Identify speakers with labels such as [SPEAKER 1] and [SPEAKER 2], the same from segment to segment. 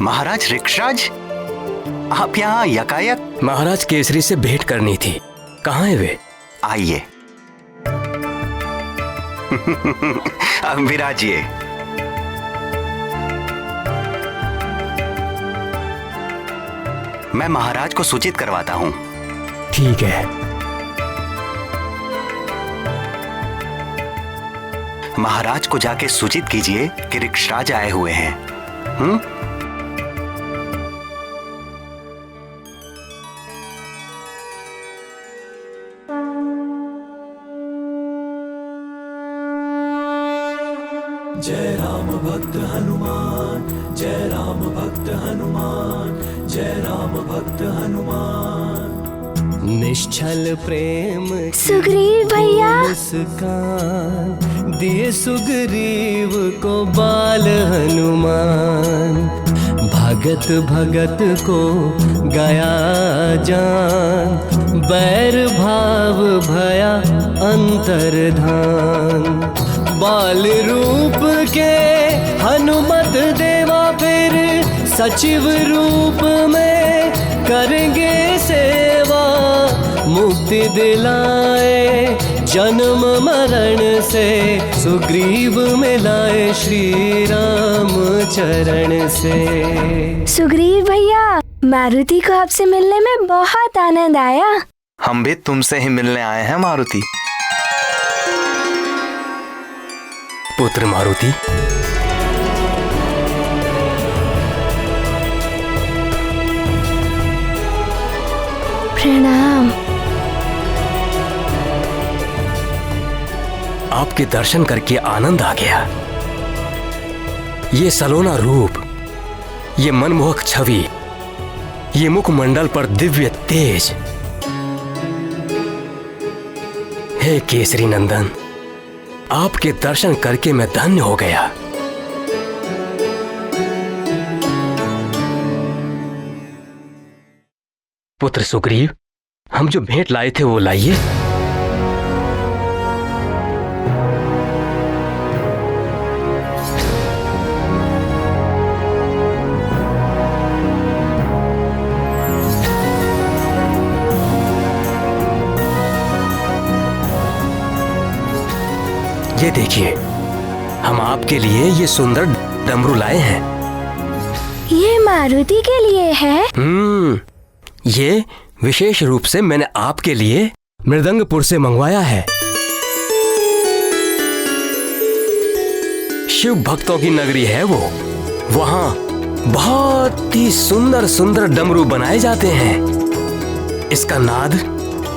[SPEAKER 1] महाराज ऋक्षराज, आप यहाँ यकायक?
[SPEAKER 2] महाराज केसरी से भेंट करनी थी। कहाँ है वे?
[SPEAKER 1] आइए। विराजिए। मैं महाराज को सूचित करवाता हूँ।
[SPEAKER 2] ठीक है।
[SPEAKER 1] महाराज को जाके सूचित कीजिए कि ऋक्षराज आए हुए हैं।
[SPEAKER 3] जय राम भक्त हनुमान, जय राम भक्त हनुमान, जय राम भक्त हनुमान। निश्चल प्रेम
[SPEAKER 4] सुग्रीव भैया,
[SPEAKER 3] मुस्कान दिए सुग्रीव को बाल हनुमान। भगत भगत को गया जान, बैर भाव भया अंतर्धान। बाल रूप के हनुमत देवा फिर सचिव रूप में करेंगे सेवा। मुक्ति दिलाए जन्म मरण से, सुग्रीव मिलाए श्री राम चरण से।
[SPEAKER 4] सुग्रीव भैया, मारुति को आपसे मिलने में बहुत आनंद आया।
[SPEAKER 5] हम भी तुमसे ही मिलने आए हैं मारुति।
[SPEAKER 2] पुत्र मारुति,
[SPEAKER 4] प्रणाम।
[SPEAKER 2] आपके दर्शन करके आनंद आ गया। ये सलोना रूप, ये मनमोहक छवि, ये मुखमंडल पर दिव्य तेज। हे केसरी नंदन, आपके दर्शन करके मैं धन्य हो गया। पुत्र सुग्रीव, हम जो भेंट लाए थे वो लाइए। ये देखिए, हम आपके लिए ये सुंदर डमरू लाए हैं।
[SPEAKER 4] ये मारुति के लिए है?
[SPEAKER 2] ये विशेष रूप से मैंने आपके लिए मृदंगपुर से मंगवाया है। शिव भक्तों की नगरी है वो। वहां बहुत ही सुंदर सुंदर डमरू बनाए जाते हैं। इसका नाद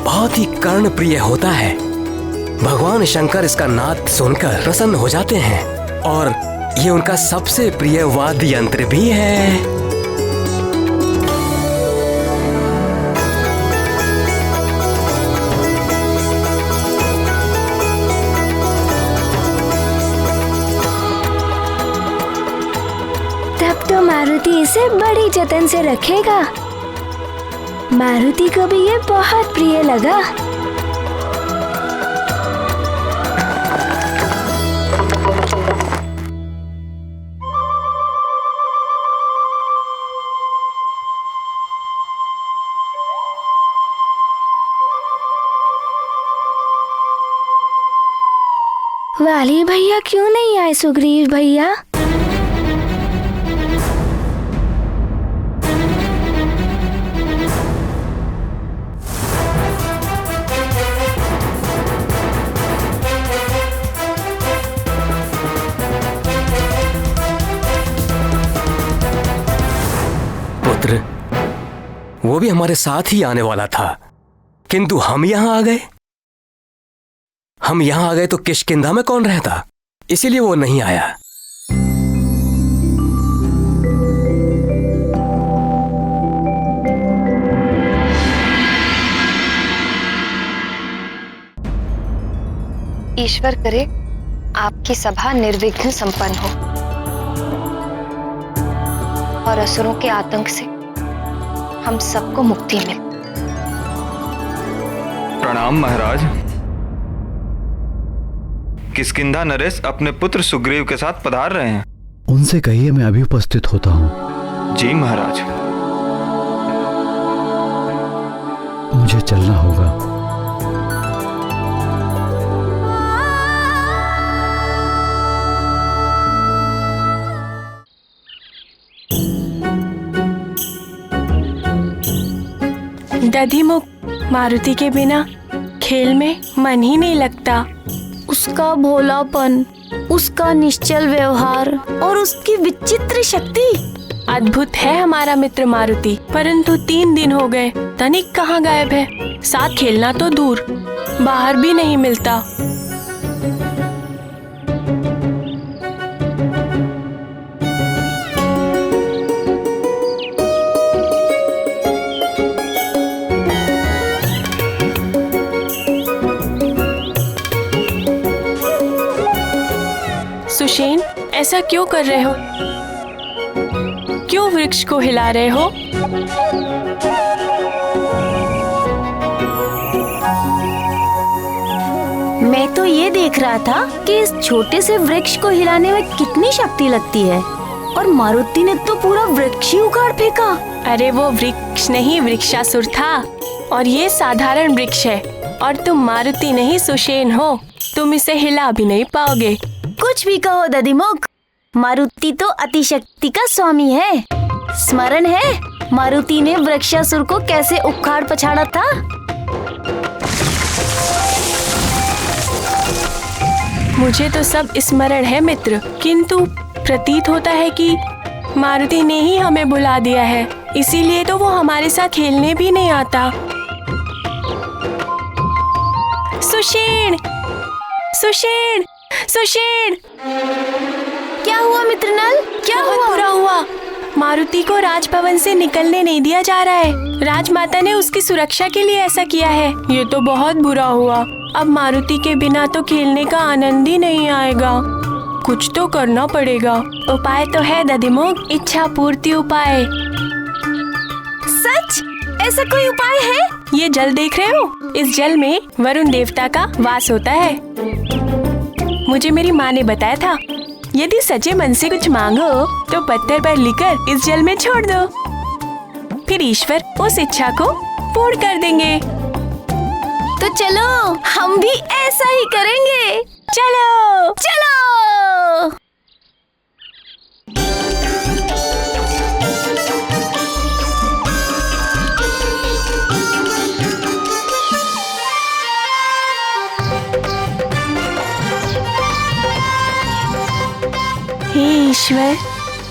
[SPEAKER 2] बहुत ही कर्णप्रिय होता है। भगवान शंकर इसका नाद सुनकर प्रसन्न हो जाते हैं और ये उनका सबसे प्रिय वाद्य यंत्र भी है।
[SPEAKER 4] तब तो मारुति इसे बड़ी जतन से रखेगा। मारुति को भी ये बहुत प्रिय लगा। वाली भैया क्यों नहीं आए सुग्रीव भैया?
[SPEAKER 2] पुत्र, वो भी हमारे साथ ही आने वाला था, किंतु हम यहां आ गए। हम यहां आ गए तो किष्किंधा में कौन रहता, इसीलिए वो नहीं आया।
[SPEAKER 6] ईश्वर करे आपकी सभा निर्विघ्न संपन्न हो और असुरों के आतंक से हम सबको मुक्ति मिले।
[SPEAKER 5] प्रणाम महाराज। किष्किंधा नरेश अपने पुत्र सुग्रीव के साथ पधार रहे हैं।
[SPEAKER 7] उनसे कहिए मैं अभी उपस्थित होता हूँ।
[SPEAKER 5] जी महाराज।
[SPEAKER 7] मुझे चलना होगा।
[SPEAKER 8] दधिमुख, मारुति के बिना खेल में मन ही नहीं लगता।
[SPEAKER 9] उसका भोलापन, उसका निश्चल व्यवहार और उसकी विचित्र शक्ति।
[SPEAKER 8] अद्भुत है हमारा मित्र मारुति, परंतु 3 दिन हो गए तनिक कहाँ गायब है। साथ खेलना तो दूर, बाहर भी नहीं मिलता। सुषेण, ऐसा क्यों कर रहे हो? क्यों वृक्ष को हिला रहे हो?
[SPEAKER 9] मैं तो ये देख रहा था कि इस छोटे से वृक्ष को हिलाने में कितनी शक्ति लगती है, और मारुति ने तो पूरा वृक्ष ही उखाड़ फेंका।
[SPEAKER 8] अरे वो वृक्ष नहीं, वृक्षासुर था, और ये साधारण वृक्ष है। और तुम मारुति नहीं सुषेण हो, तुम इसे हिला भी नहीं पाओगे।
[SPEAKER 9] कुछ भी कहो दधिमुख, मारुति तो अतिशक्ति का स्वामी है। स्मरण है मारुति ने वृक्षासुर को कैसे उखाड़ पछाड़ा था?
[SPEAKER 8] मुझे तो सब स्मरण है मित्र, किंतु प्रतीत होता है कि मारुति ने ही हमें बुला दिया है, इसीलिए तो वो हमारे साथ खेलने भी नहीं आता। सुषेण, सुषेण, सुषेण!
[SPEAKER 9] क्या हुआ मित्रनल? क्या
[SPEAKER 8] बहुत
[SPEAKER 9] हुआ?
[SPEAKER 8] बुरा हुआ। मारुति को राजभवन से निकलने नहीं दिया जा रहा है। राजमाता ने उसकी सुरक्षा के लिए ऐसा किया है। ये तो बहुत बुरा हुआ। अब मारुति के बिना तो खेलने का आनंद ही नहीं आएगा। कुछ तो करना पड़ेगा। उपाय तो है दधिमुख, इच्छा पूर्ति उपाय।
[SPEAKER 9] सच? ऐसा कोई उपाय है?
[SPEAKER 8] ये जल देख रहे हो? इस जल में वरुण देवता का वास होता है। मुझे मेरी माँ ने बताया था, यदि सच्चे मन से कुछ मांगो तो पत्थर पर लिखकर इस जल में छोड़ दो, फिर ईश्वर उस इच्छा को पूर्ण कर देंगे।
[SPEAKER 9] तो चलो हम भी ऐसा ही करेंगे।
[SPEAKER 8] चलो
[SPEAKER 9] चलो।
[SPEAKER 8] हे ईश्वर,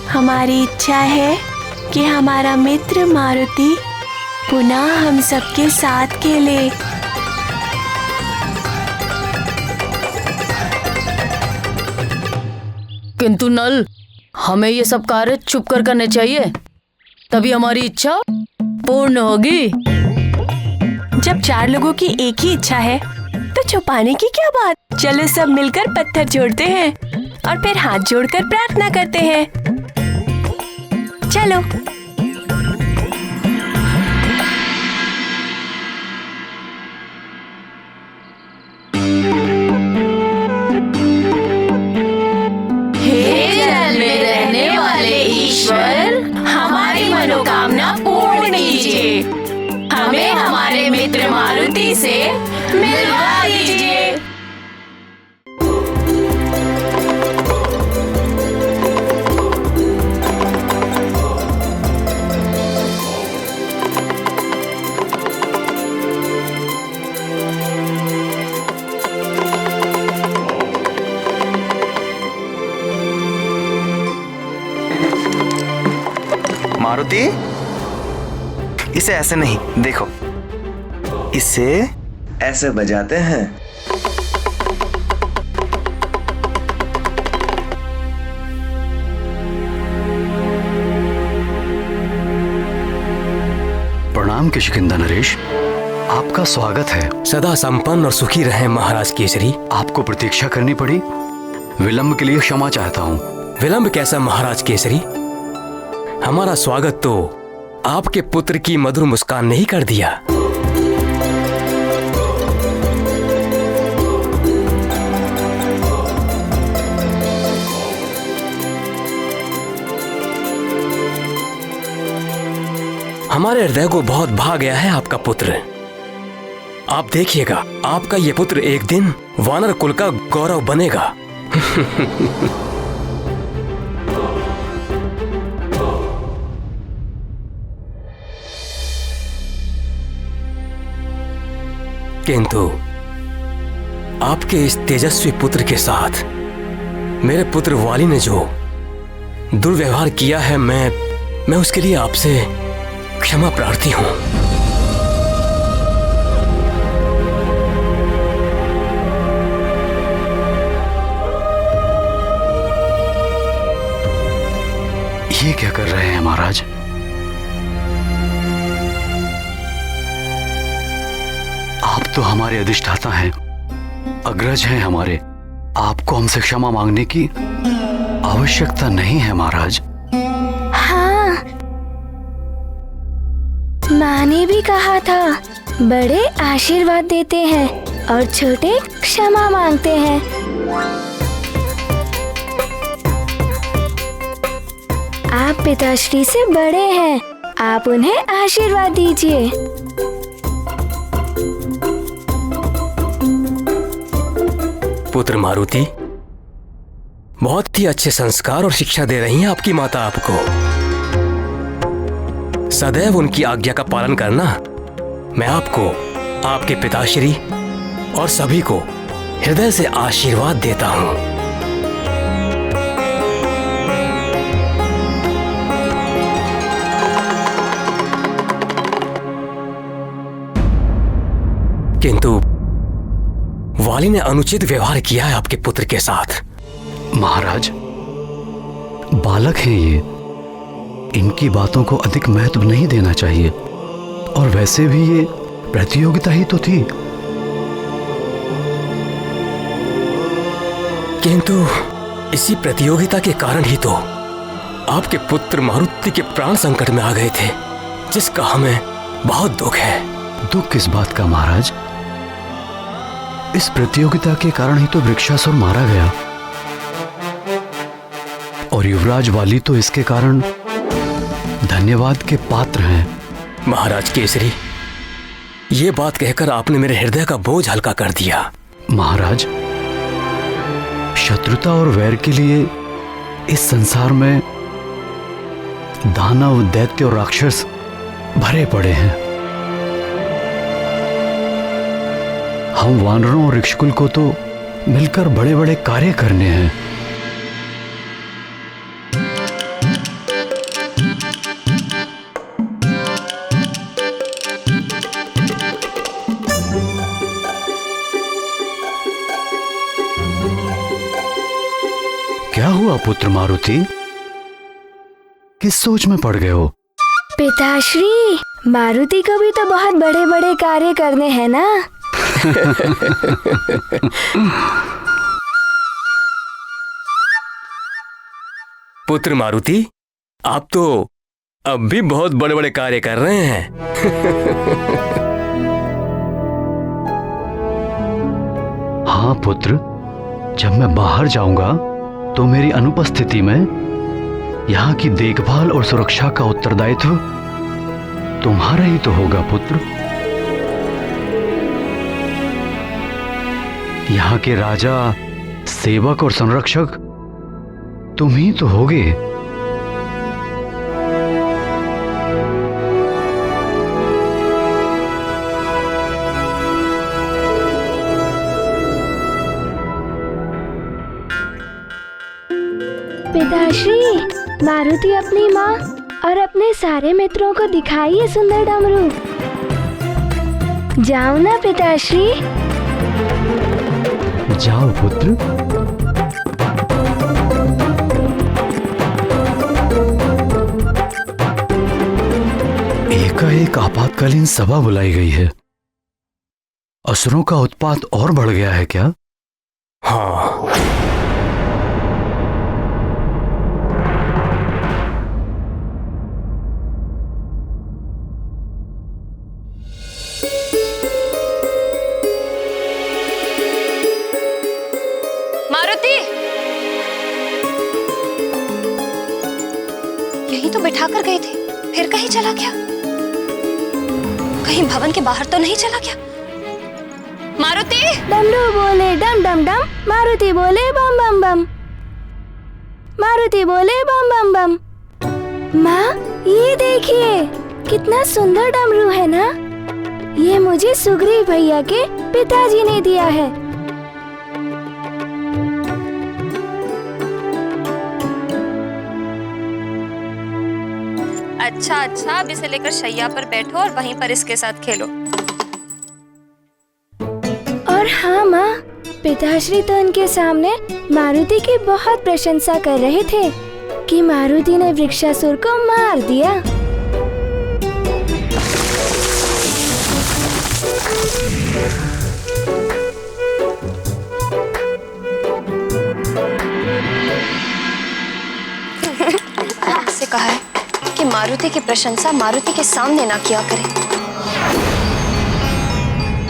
[SPEAKER 8] हमारी इच्छा है कि हमारा मित्र मारुति पुनः हम सबके साथ खेले।
[SPEAKER 10] किंतु नल, हमें ये सब कार्य छुप कर करने चाहिए, तभी हमारी इच्छा पूर्ण होगी।
[SPEAKER 8] जब 4 लोगों की एक ही इच्छा है तो छुपाने की क्या बात। चलो सब मिलकर पत्थर जोड़ते हैं और फिर हाथ जोड़कर प्रार्थना करते हैं। चलो।
[SPEAKER 9] हे जल में रहने वाले ईश्वर, हमारी मनोकामना पूर्ण कीजिए। हमें हमारे मित्र मारुति से मिलवा दीजिए।
[SPEAKER 5] मारुति, इसे ऐसे नहीं, देखो, इसे ऐसे बजाते हैं।
[SPEAKER 7] प्रणाम किष्किंधा नरेश, आपका स्वागत है।
[SPEAKER 2] सदा संपन्न और सुखी रहे महाराज केसरी।
[SPEAKER 7] आपको प्रतीक्षा करनी पड़ी, विलंब के लिए क्षमा चाहता हूँ।
[SPEAKER 2] विलंब कैसा महाराज केसरी? हमारा स्वागत तो आपके पुत्र की मधुर मुस्कान ने ही कर दिया। हमारे हृदय को बहुत भा गया है आपका पुत्र। आप देखिएगा, आपका ये पुत्र एक दिन वानर कुल का गौरव बनेगा। किंतु आपके इस तेजस्वी पुत्र के साथ मेरे पुत्र वाली ने जो दुर्व्यवहार किया है, मैं उसके लिए आपसे क्षमा प्रार्थी हूं।
[SPEAKER 7] ये क्या कर रहे हैं महाराज? आप तो हमारे अधिष्ठाता हैं, अग्रज हैं हमारे। आपको हमसे क्षमा मांगने की आवश्यकता नहीं है महाराज।
[SPEAKER 4] हाँ, माँ ने भी कहा था, बड़े आशीर्वाद देते हैं और छोटे क्षमा मांगते हैं। आप पिताश्री से बड़े हैं, आप उन्हें आशीर्वाद दीजिए।
[SPEAKER 2] पुत्र मारुति, बहुत ही अच्छे संस्कार और शिक्षा दे रही हैं आपकी माता आपको। सदैव उनकी आज्ञा का पालन करना। मैं आपको, आपके पिताश्री और सभी को हृदय से आशीर्वाद देता हूं। किंतु वाली ने अनुचित व्यवहार किया है आपके पुत्र के साथ।
[SPEAKER 7] महाराज, बालक हैं ये, इनकी बातों को अधिक महत्व नहीं देना चाहिए। और वैसे भी ये प्रतियोगिता ही तो थी।
[SPEAKER 2] किंतु इसी प्रतियोगिता के कारण ही तो आपके पुत्र मारुति के प्राण संकट में आ गए थे, जिसका हमें बहुत दुख है।
[SPEAKER 7] दुख किस बात का महाराज? इस प्रतियोगिता के कारण ही तो वृक्षासुर मारा गया, और युवराज वाली तो इसके कारण धन्यवाद के पात्र हैं।
[SPEAKER 2] महाराज केसरी, ये बात कहकर आपने मेरे हृदय का बोझ हल्का कर दिया।
[SPEAKER 7] महाराज, शत्रुता और वैर के लिए इस संसार में दानव, दैत्य और राक्षस भरे पड़े हैं। हम वानरों और ऋक्षकुल को तो मिलकर बड़े बड़े कार्य करने हैं। क्या हुआ पुत्र मारुति? किस सोच में पड़ गए हो?
[SPEAKER 4] पिताश्री, मारुति को भी तो बहुत बड़े बड़े कार्य करने हैं ना।
[SPEAKER 2] पुत्र मारुति, आप तो अब भी बहुत बड़े बड़े कार्य कर रहे हैं।
[SPEAKER 7] हाँ पुत्र, जब मैं बाहर जाऊंगा तो मेरी अनुपस्थिति में यहाँ की देखभाल और सुरक्षा का उत्तरदायित्व तुम्हारा ही तो होगा पुत्र। यहाँ के राजा, सेवक और संरक्षक तुम ही तो होगे।
[SPEAKER 4] पिताश्री, मारुति अपनी माँ और अपने सारे मित्रों को दिखाइए सुंदर डमरू। जाओ ना पिताश्री।
[SPEAKER 7] जाओ पुत्र। एकाएक आपातकालीन सभा बुलाई गई है। असुरों का उत्पात और बढ़ गया है क्या?
[SPEAKER 2] हाँ,
[SPEAKER 6] मारुति, यहीं तो बिठा कर गए थे, फिर कहीं चला गया? कहीं भवन के बाहर तो नहीं चला गया? मारुति!
[SPEAKER 4] डमरू बोले डम डम डम, मारुति बोले बम बम बम, मारुति बोले बम बम बम। माँ, ये देखिए कितना सुंदर डमरू है ना। ये मुझे सुग्रीव भैया के पिताजी ने दिया है।
[SPEAKER 6] अच्छा, अब इसे लेकर शैया पर बैठो और वहीं पर इसके साथ खेलो।
[SPEAKER 4] और हाँ माँ, पिताश्री तो उनके सामने मारुति की बहुत प्रशंसा कर रहे थे कि मारुति ने वृक्षासुर को मार दिया।
[SPEAKER 6] आपसे कहा है कि मारुति की प्रशंसा मारुति के सामने ना किया करे,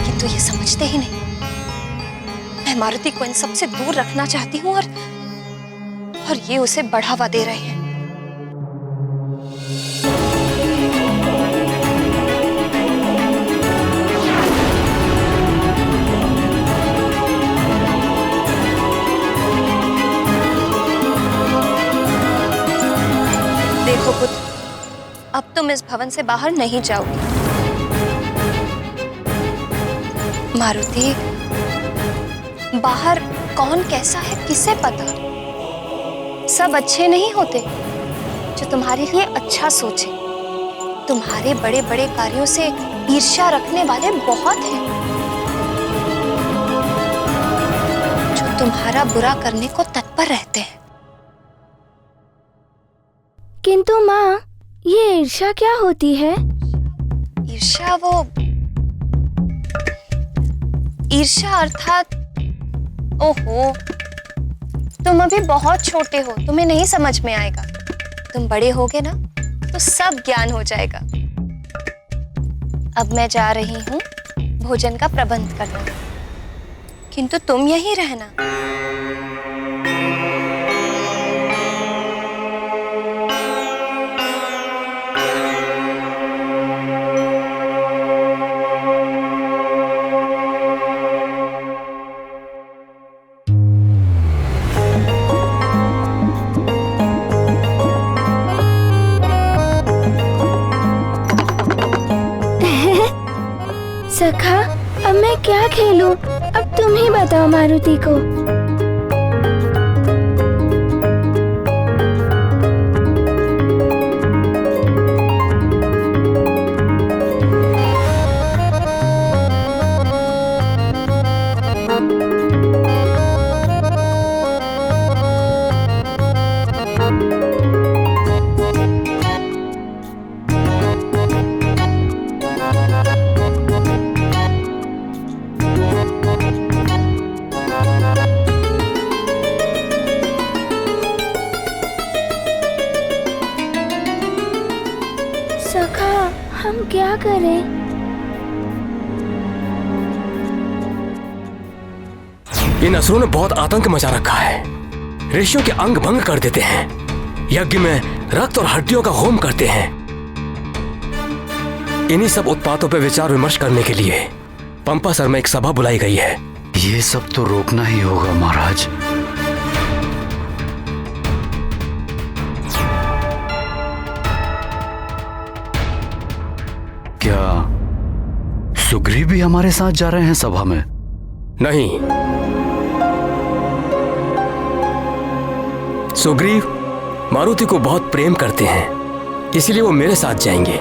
[SPEAKER 6] किंतु ये समझते ही नहीं। मैं मारुति को इन सब से दूर रखना चाहती हूँ और ये उसे बढ़ावा दे रहे हैं। देखो पुत्र, अब तुम इस भवन से बाहर नहीं जाओगे। मारुति, बाहर कौन कैसा है किसे पता? सब अच्छे नहीं होते जो तुम्हारे लिए अच्छा सोचे। तुम्हारे बड़े बड़े कार्यों से ईर्ष्या रखने वाले बहुत हैं जो तुम्हारा बुरा करने को तत्पर रहते हैं।
[SPEAKER 4] किंतु माँ, ये ईर्ष्या क्या होती है?
[SPEAKER 6] ईर्ष्या अर्थात, ओहो, तुम अभी बहुत छोटे हो, तुम्हें नहीं समझ में आएगा। तुम बड़े होगे ना तो सब ज्ञान हो जाएगा। अब मैं जा रही हूँ भोजन का प्रबंध करना, किंतु तुम यहीं रहना।
[SPEAKER 4] सखा, अब मैं क्या खेलूं? अब तुम ही बताओ मारुति को। सखा, हम क्या करें?
[SPEAKER 2] इन असुरों ने बहुत आतंक मचा रखा है। ऋषियों के अंग भंग कर देते हैं, यज्ञ में रक्त और हड्डियों का होम करते हैं। इन्हीं सब उत्पातों पर विचार विमर्श करने के लिए पंपासर में एक सभा बुलाई गई है।
[SPEAKER 7] ये सब तो रोकना ही होगा महाराज। क्या सुग्रीव भी हमारे साथ जा रहे हैं सभा में?
[SPEAKER 2] नहीं, सुग्रीव मारुति को बहुत प्रेम करते हैं, इसलिए वो मेरे साथ जाएंगे।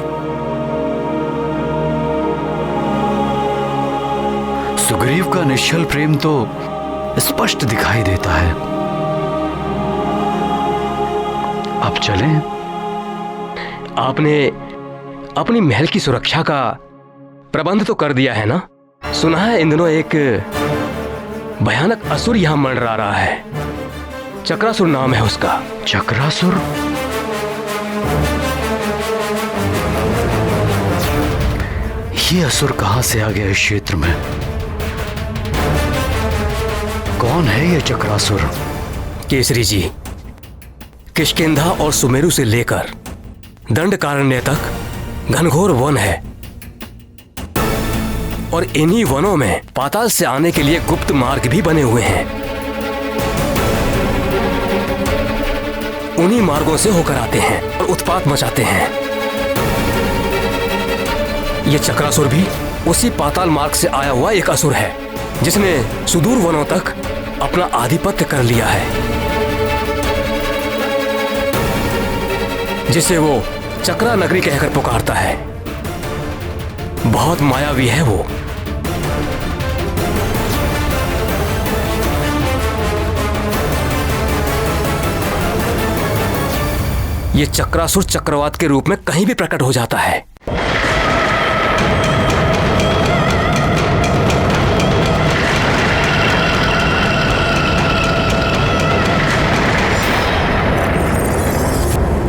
[SPEAKER 7] सुग्रीव का निश्चल प्रेम तो स्पष्ट दिखाई देता है। अब चलें?
[SPEAKER 2] आपने अपनी महल की सुरक्षा का प्रबंध तो कर दिया है ना? सुना है इन दिनों एक भयानक असुर यहां मंडरा रहा है। चक्रासुर नाम है उसका।
[SPEAKER 7] चक्रासुर? ये असुर कहां से आ गया इस क्षेत्र में? कौन है ये चक्रासुर?
[SPEAKER 2] केसरी जी, किष्किंधा और सुमेरु से लेकर दंडकारण्य तक घनघोर वन है। और इन्हीं वनों में पाताल से आने के लिए गुप्त मार्ग भी बने हुए हैं। उन्हीं मार्गों से होकर आते हैं और उत्पात मचाते हैं। ये चक्रासुर भी उसी पाताल मार्ग से आया हुआ एक असुर है, जिसने सुदूर वनों तक अपना आधिपत्य कर लिया है, जिसे वो चक्रा नगरी कहकर पुकारता है। बहुत मायावी है वो। ये चक्रासुर चक्रवात के रूप में कहीं भी प्रकट हो जाता है।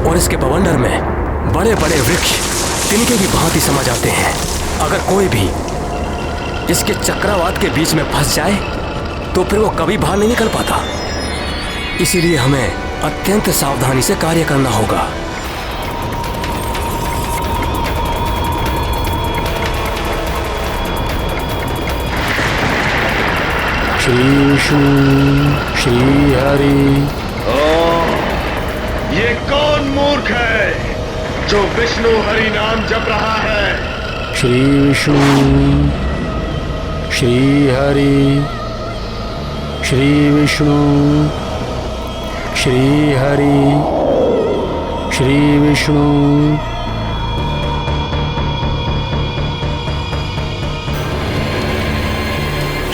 [SPEAKER 2] और इसके बवंडर में बड़े बड़े वृक्ष तिनके की भांति समा जाते हैं। अगर कोई भी इसके चक्रवात के बीच में फंस जाए तो फिर वो कभी बाहर नहीं निकल पाता। इसीलिए हमें अत्यंत सावधानी से कार्य करना होगा।
[SPEAKER 11] श्री विष्णु श्री हरि।
[SPEAKER 12] ये कौन मूर्ख है जो विष्णु हरि नाम जप रहा है?
[SPEAKER 11] श्री विष्णु श्री हरि। श्री विष्णु श्री हरि। श्री विष्णु।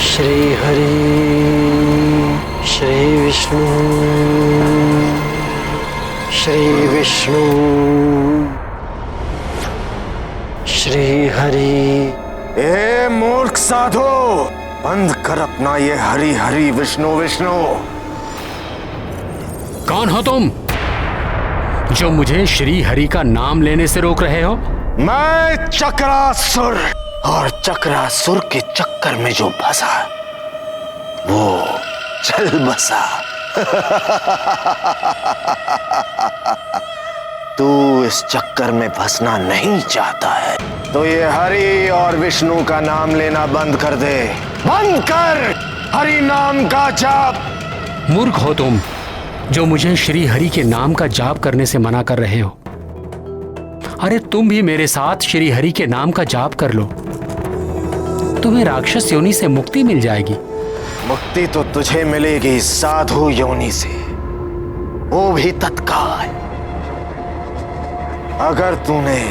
[SPEAKER 3] श्री हरि। श्री विष्णु। श्री विष्णु। श्री हरि।
[SPEAKER 5] ए मूर्ख साधु, बंद कर अपना ये हरि हरि विष्णु विष्णु।
[SPEAKER 11] कौन हो तुम जो मुझे श्री हरि का नाम लेने से रोक रहे हो?
[SPEAKER 5] मैं चक्रासुर, और चक्रासुर के चक्कर में जो फंसा वो चल बसा। तू इस चक्कर में फंसना नहीं चाहता है तो ये हरि और विष्णु का नाम लेना बंद कर दे। बंद कर हरि नाम का जाप।
[SPEAKER 11] मूर्ख हो तुम जो मुझे श्री हरि के नाम का जाप करने से मना कर रहे हो। अरे तुम भी मेरे साथ श्री हरि के नाम का जाप कर लो, तुम्हें राक्षस योनि से मुक्ति मिल जाएगी।
[SPEAKER 5] मुक्ति तो तुझे मिलेगी साधु योनि से, वो भी तत्काल। अगर तूने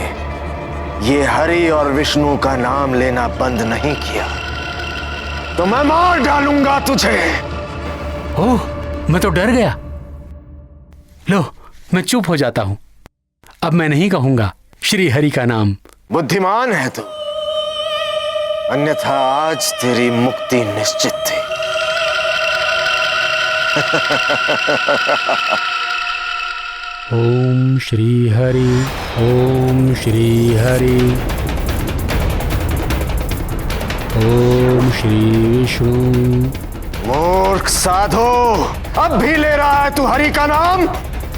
[SPEAKER 5] ये हरि और विष्णु का नाम लेना बंद नहीं किया तो मैं मार डालूंगा तुझे।
[SPEAKER 11] ओह, मैं तो डर गया। लो, मैं चुप हो जाता हूं। अब मैं नहीं कहूंगा श्री हरि का नाम।
[SPEAKER 5] बुद्धिमान है तू, अन्यथा आज तेरी मुक्ति निश्चित थी।
[SPEAKER 11] ओम श्री हरि। ओम श्री हरि। ओम श्री विष्णु।
[SPEAKER 5] मूर्ख साधु, अब भी ले रहा है तू हरि का नाम?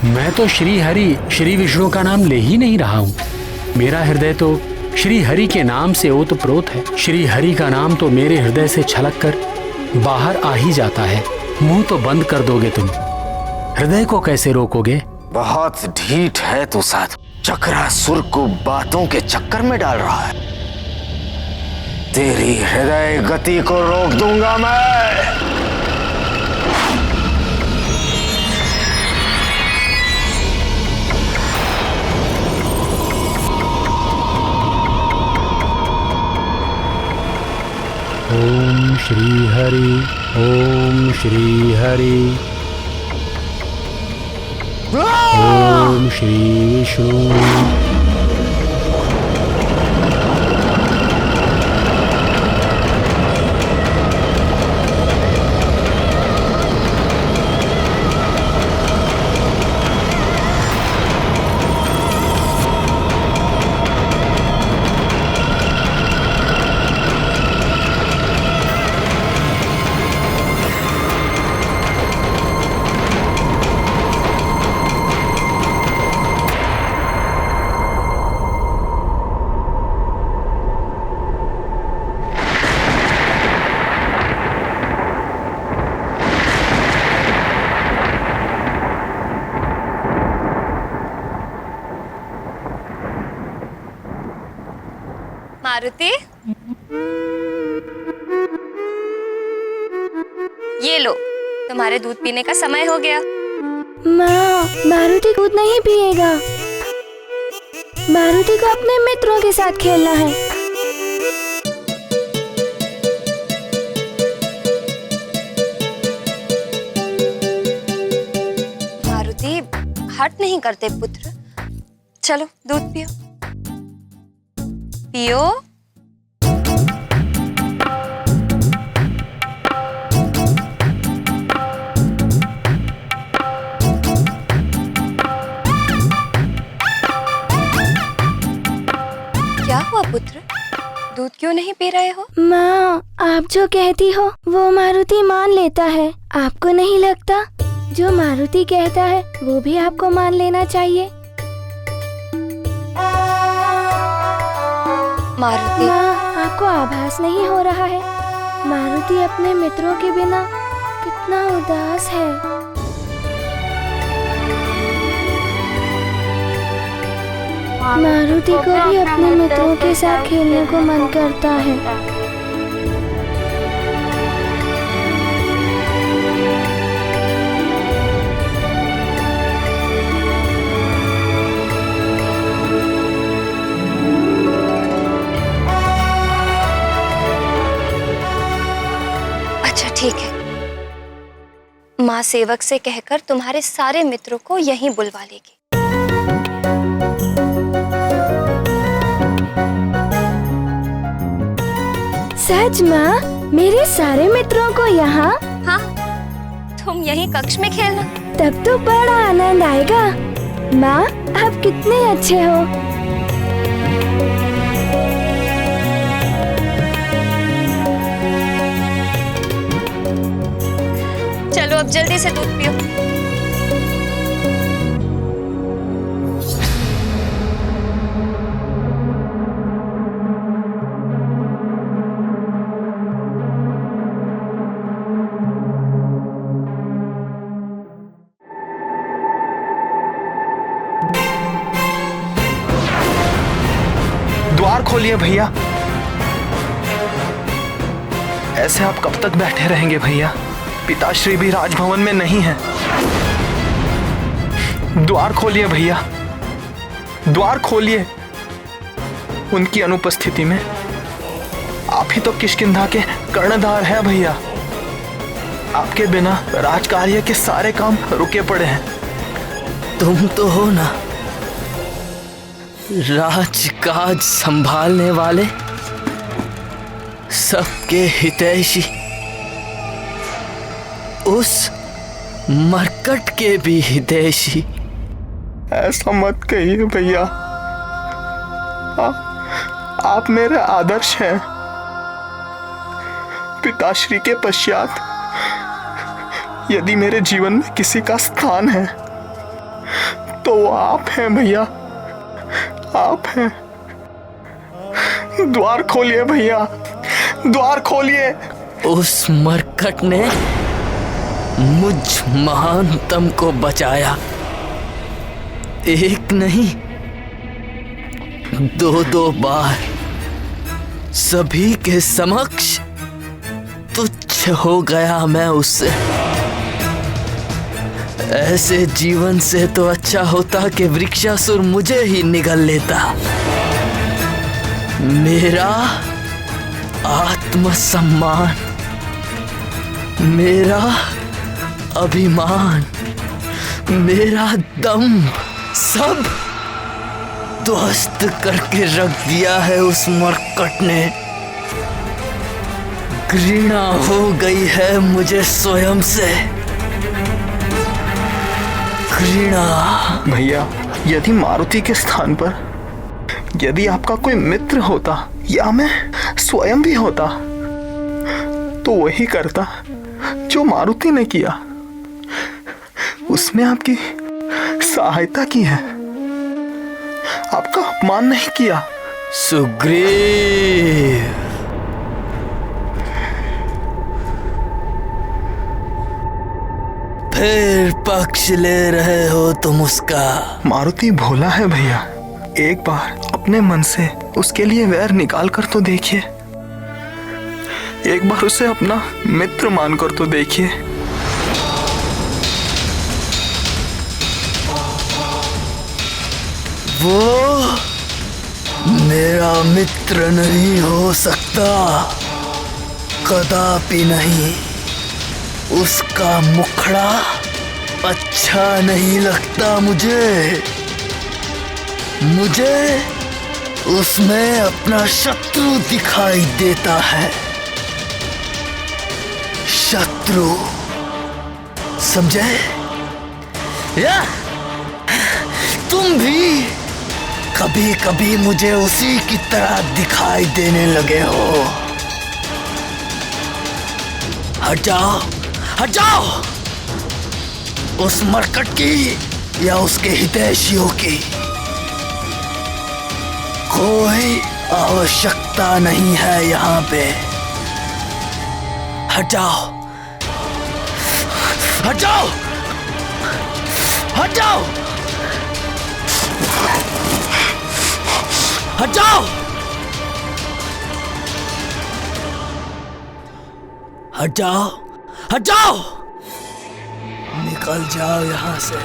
[SPEAKER 11] मैं तो श्री हरि श्री विष्णु का नाम ले ही नहीं रहा हूं। मेरा हृदय तो श्री हरि के नाम से ओतप्रोत है। श्री हरि का नाम तो मेरे हृदय से छलक कर बाहर आ ही जाता है। मुंह तो बंद कर दोगे तुम, हृदय को कैसे रोकोगे?
[SPEAKER 5] बहुत ढीठ है तू साधु, चक्रासुर को बातों के चक्कर में डाल रहा है। तेरी हृदय गति को रोक दूंगा मैं।
[SPEAKER 11] ओम श्री हरि। ओम श्री हरि। ओम श्री विष्णु।
[SPEAKER 6] मारुति, ये लो, तुम्हारे दूध पीने का समय हो गया।
[SPEAKER 4] माँ, मारुति दूध नहीं पिएगा। मारुति को अपने मित्रों के साथ खेलना है।
[SPEAKER 6] मारुति हट नहीं करते पुत्र। चलो दूध पियो। पियो। क्या हुआ पुत्र? दूध क्यों नहीं पी रहे हो?
[SPEAKER 4] माँ, आप जो कहती हो वो मारुति मान लेता है। आपको नहीं लगता जो मारुति कहता है वो भी आपको मान लेना चाहिए?
[SPEAKER 6] मारुति,
[SPEAKER 4] माँ, आपको आभास नहीं हो रहा है मारुति अपने मित्रों के बिना कितना उदास है? मारुति को भी अपने मित्रों के साथ खेलने को मन करता है।
[SPEAKER 6] अच्छा ठीक है, माँ सेवक से कहकर तुम्हारे सारे मित्रों को यहीं बुलवा लेगी।
[SPEAKER 4] सच माँ, मेरे सारे मित्रों को यहाँ?
[SPEAKER 6] हाँ, तुम यहीं कक्ष में खेलना।
[SPEAKER 4] तब तो बड़ा आनंद आएगा। माँ, आप कितने अच्छे हो।
[SPEAKER 6] चलो अब जल्दी से दूध पियो।
[SPEAKER 5] द्वार खोलिए भैया। ऐसे आप कब तक बैठे रहेंगे भैया? पिताश्री भी राजभवन में नहीं है। द्वार खोलिए भैया, द्वार खोलिए। उनकी अनुपस्थिति में आप ही तो किष्किंधा के कर्णधार हैं भैया। आपके बिना राजकार्य के सारे काम रुके पड़े हैं।
[SPEAKER 2] तुम तो हो ना राजकाज संभालने वाले, सबके हितैषी, उस मरकट के भी हितैषी।
[SPEAKER 5] ऐसा मत कहिए भैया, आप मेरे आदर्श हैं। पिताश्री के पश्चात यदि मेरे जीवन में किसी का स्थान है तो वो आप हैं भैया, आप हैं। द्वार खोलिए भैया, द्वार खोलिए।
[SPEAKER 2] उस मरकट ने मुझ महानतम को बचाया, एक नहीं दो बार, सभी के समक्ष तुच्छ हो गया मैं उससे। ऐसे जीवन से तो अच्छा होता कि वृक्षासुर मुझे ही निगल लेता। मेरा आत्मसम्मान, मेरा अभिमान, मेरा दम सब ध्वस्त करके रख दिया है उस मरकट ने। घृणा हो गई है मुझे स्वयं से, घृणा।
[SPEAKER 5] भैया, यदि मारुति के स्थान पर यदि आपका कोई मित्र होता या मैं स्वयं भी होता तो वही करता जो मारुति ने किया। उसने आपकी सहायता की है, आपका अपमान नहीं किया।
[SPEAKER 2] सुग्रीव, फिर पक्ष ले रहे हो तुम उसका?
[SPEAKER 5] मारुति भोला है भैया। एक बार अपने मन से
[SPEAKER 13] उसके लिए वैर निकाल कर तो देखिए, एक बार उसे अपना मित्र मानकर तो देखिए।
[SPEAKER 14] वो मेरा मित्र नहीं हो सकता, कदापि नहीं। उसका मुखड़ा अच्छा नहीं लगता मुझे। मुझे उसमें अपना शत्रु दिखाई देता है। शत्रु, समझे? या तुम भी कभी कभी मुझे उसी की तरह दिखाई देने लगे हो। हट जाओ, हट जाओ उस मरकट की या उसके हितैषियों की। कोई आवश्यकता नहीं है यहाँ पे। हट जाओ, हट जाओ, हट जाओ, हट जाओ, हट जाओ, हट जाओ, निकल जाओ यहां से।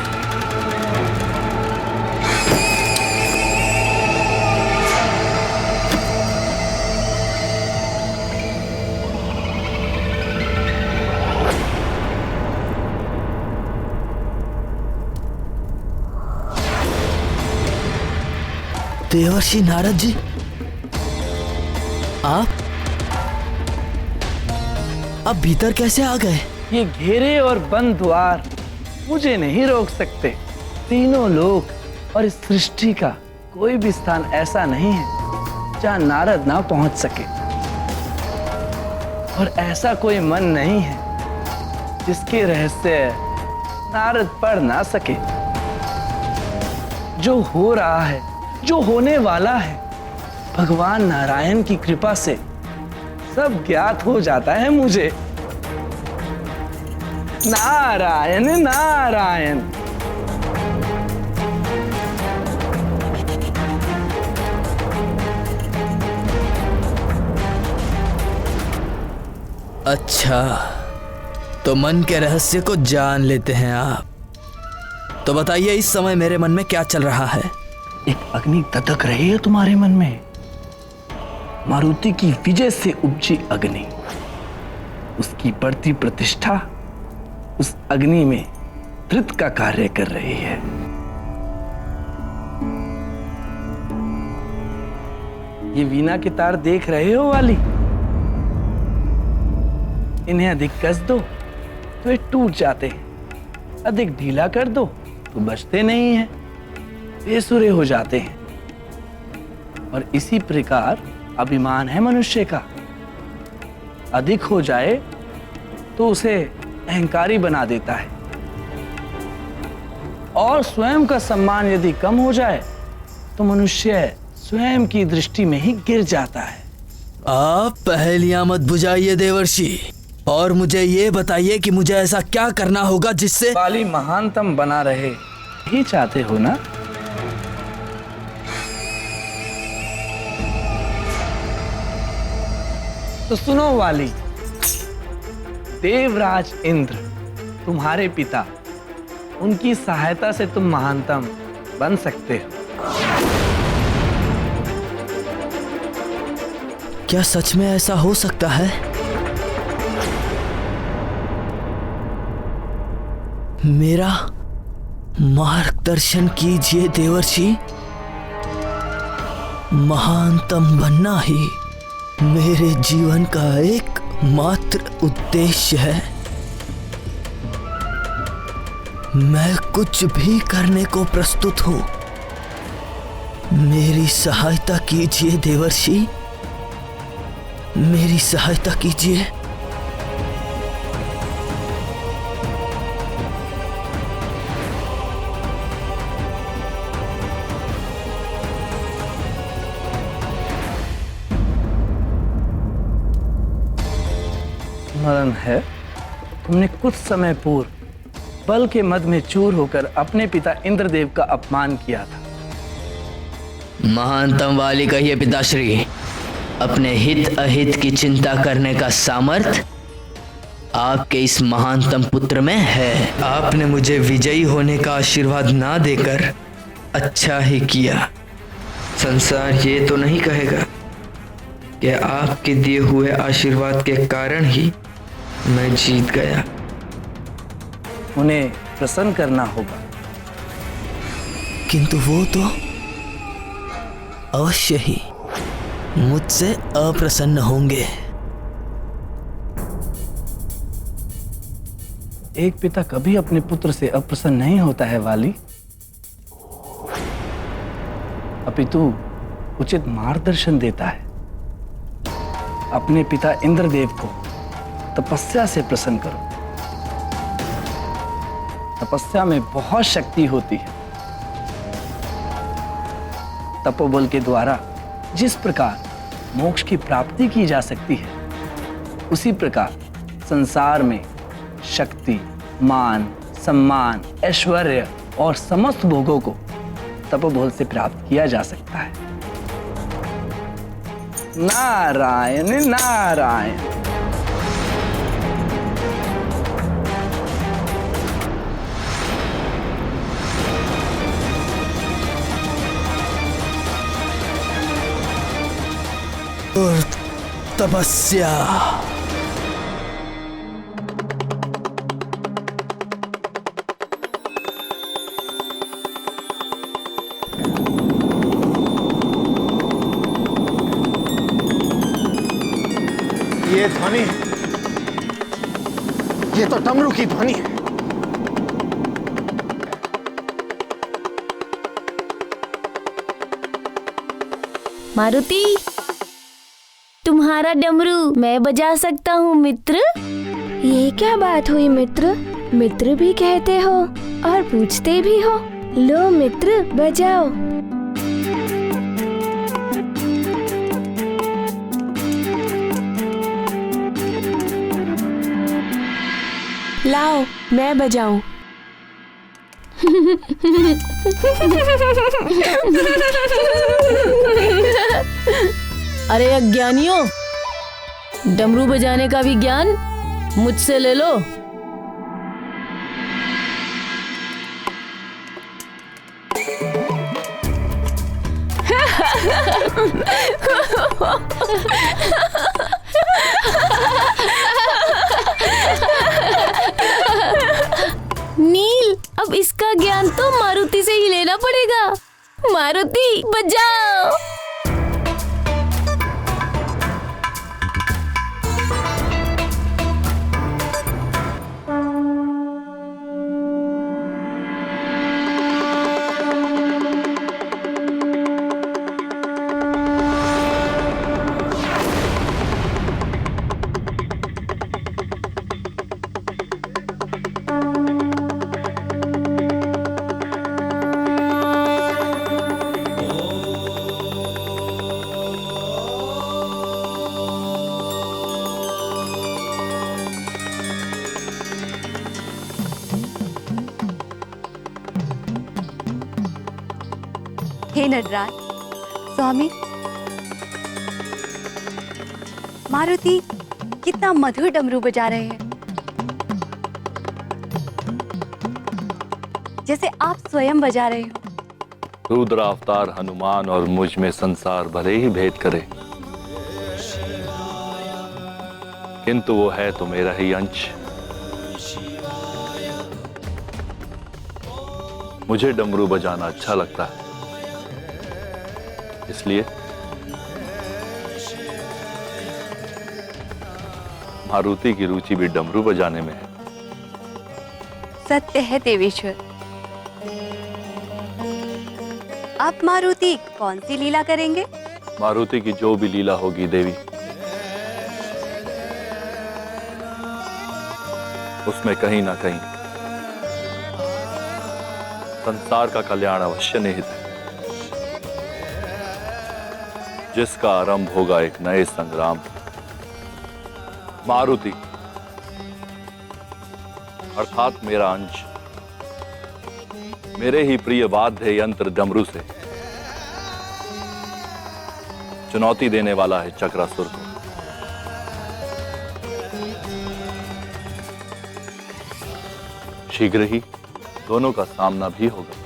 [SPEAKER 14] देवर्षि नारद जी, आप भीतर कैसे आ गए?
[SPEAKER 15] ये घेरे और बंद द्वार मुझे नहीं रोक सकते। तीनों लोक और इस सृष्टि का कोई भी स्थान ऐसा नहीं है जहां नारद ना पहुंच सके, और ऐसा कोई मन नहीं है जिसके रहस्य नारद पढ़ ना सके। जो हो रहा है, जो होने वाला है, भगवान नारायण की कृपा से सब ज्ञात हो जाता है मुझे। नारायण नारायण।
[SPEAKER 14] अच्छा, तो मन के रहस्य को जान लेते हैं आप। तो बताइए, इस समय मेरे मन में क्या चल रहा है?
[SPEAKER 15] एक अग्नि ततक रही है तुम्हारे मन में। मारुति की विजय से उपजी अग्नि, उसकी बढ़ती प्रतिष्ठा उस अग्नि में धृत का कार्य कर रही है। ये वीणा के तार देख रहे हो वाली, इन्हें अधिक कस दो तो ये टूट जाते हैं, अधिक ढीला कर दो तो बचते नहीं हैं, बेसुरे हो जाते हैं। और इसी प्रकार अभिमान है मनुष्य का, अधिक हो जाए तो उसे अहंकारी बना देता है, और स्वयं का सम्मान यदि कम हो जाए तो मनुष्य स्वयं की दृष्टि में ही गिर जाता है।
[SPEAKER 14] आप पहेलियां मत बुझाइए देवर्षि, और मुझे ये बताइए कि मुझे ऐसा क्या करना होगा जिससे
[SPEAKER 15] वाली महानतम बना रहे, ही चाहते हो ना? तो सुनो वाली, देवराज इंद्र तुम्हारे पिता, उनकी सहायता से तुम महानतम बन सकते हो।
[SPEAKER 14] क्या सच में ऐसा हो सकता है? मेरा मार्गदर्शन कीजिए देवर्षि। महानतम बनना ही मेरे जीवन का एक मात्र उद्देश्य है। मैं कुछ भी करने को प्रस्तुत हूं। मेरी सहायता कीजिए देवर्षि, मेरी सहायता कीजिए।
[SPEAKER 15] स्मरण है, तुमने कुछ समय पूर्व बल के मद में चूर होकर अपने पिता इंद्रदेव का अपमान किया था।
[SPEAKER 14] महानतम वाली कहिए पिताश्री, अपने हित अहित की चिंता करने का सामर्थ्य आपके इस महानतम पुत्र में है। आपने मुझे विजयी होने का आशीर्वाद ना देकर अच्छा ही किया। संसार ये तो नहीं कहेगा कि आपके दिए हुए आशीर्वाद के कारण ही मैं जीत गया।
[SPEAKER 15] उन्हें प्रसन्न करना होगा।
[SPEAKER 14] किंतु वो तो अवश्य ही मुझसे अप्रसन्न होंगे।
[SPEAKER 15] एक पिता कभी अपने पुत्र से अप्रसन्न नहीं होता है वाली, अपितु उचित मार्गदर्शन देता है। अपने पिता इंद्रदेव को तपस्या से प्रसन्न करो। तपस्या में बहुत शक्ति होती है। तपोबल के द्वारा जिस प्रकार मोक्ष की प्राप्ति की जा सकती है, उसी प्रकार संसार में शक्ति, मान, सम्मान, ऐश्वर्य और समस्त भोगों को तपोबल से प्राप्त किया जा सकता है। नारायण नारायण।
[SPEAKER 14] और तपस्या।
[SPEAKER 5] ये ध्वनि, ये तो डमरू की ध्वनि है।
[SPEAKER 9] मारुति, तुम्हारा डमरू मैं बजा सकता हूँ मित्र।
[SPEAKER 4] ये क्या बात हुई मित्र? मित्र भी कहते हो और पूछते भी हो। लो मित्र, बजाओ।
[SPEAKER 8] लाओ, मैं बजाऊं।
[SPEAKER 10] अरे अज्ञानियों, डमरू बजाने का भी ज्ञान मुझसे ले लो। नील, अब इसका ज्ञान तो मारुति से ही लेना पड़ेगा। मारुति, बजाओ।
[SPEAKER 6] हे नटराज, स्वामी, मारुति कितना मधुर डमरू बजा रहे हैं, जैसे आप स्वयं बजा रहे हो।
[SPEAKER 16] रुद्र अवतार हनुमान और मुझ में संसार भले ही भेद करे, किंतु वो है तो मेरा ही अंश। मुझे डमरू बजाना अच्छा लगता है, इसलिए मारुति की रुचि भी डमरू बजाने में है।
[SPEAKER 6] सत्य है देवेश्वर। आप मारुति कौन सी लीला करेंगे?
[SPEAKER 16] मारुति की जो भी लीला होगी देवी, उसमें कहीं ना कहीं संसार का कल्याण अवश्य निहित है, जिसका आरंभ होगा एक नए संग्राम। मारुति अर्थात मेरा अंश मेरे ही प्रिय वाद्य यंत्र डमरू से चुनौती देने वाला है चक्रासुर को। शीघ्र ही दोनों का सामना भी होगा।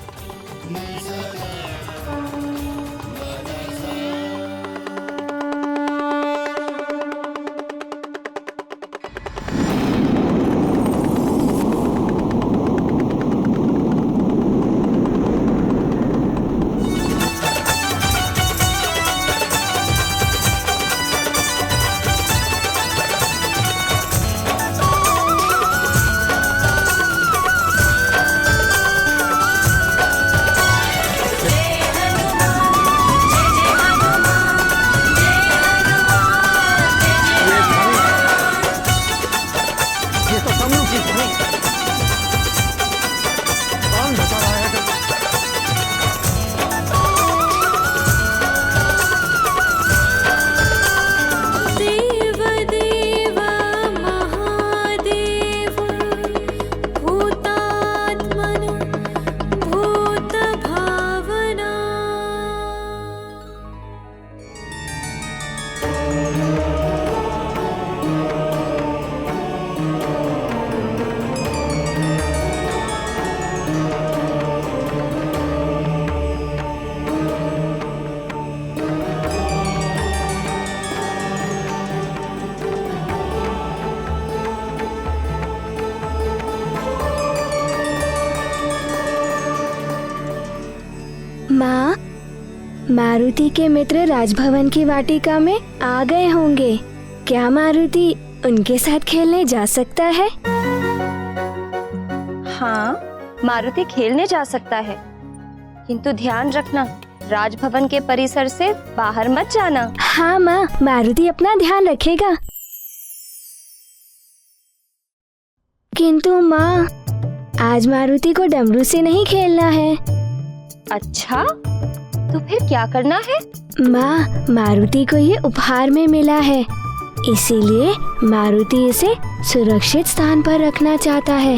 [SPEAKER 4] माँ, मारुति के मित्र राजभवन की वाटिका में आ गए होंगे। क्या मारुति उनके साथ खेलने जा सकता है?
[SPEAKER 6] हाँ, मारुति खेलने जा सकता है, किंतु ध्यान रखना राजभवन के परिसर से बाहर मत जाना।
[SPEAKER 4] हाँ माँ, मारुति अपना ध्यान रखेगा। किंतु माँ, आज मारुति को डमरू से नहीं खेलना है।
[SPEAKER 6] अच्छा, तो फिर क्या करना है?
[SPEAKER 4] माँ, मारुति को ये उपहार में मिला है, इसीलिए मारुति इसे सुरक्षित स्थान पर रखना चाहता है।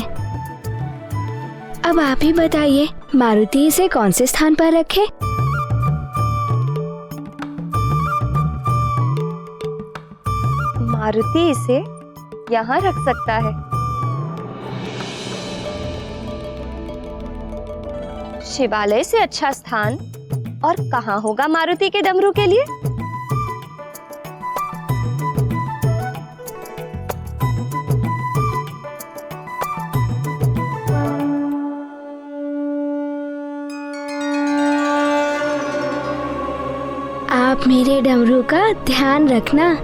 [SPEAKER 4] अब आप ही बताइए, मारुति इसे कौन से स्थान पर रखे?
[SPEAKER 6] मारुति इसे यहाँ रख सकता है। शिवालय से अच्छा स्थान और कहाँ होगा मारुति के डमरू के लिए?
[SPEAKER 4] आप मेरे डमरू का ध्यान रखना।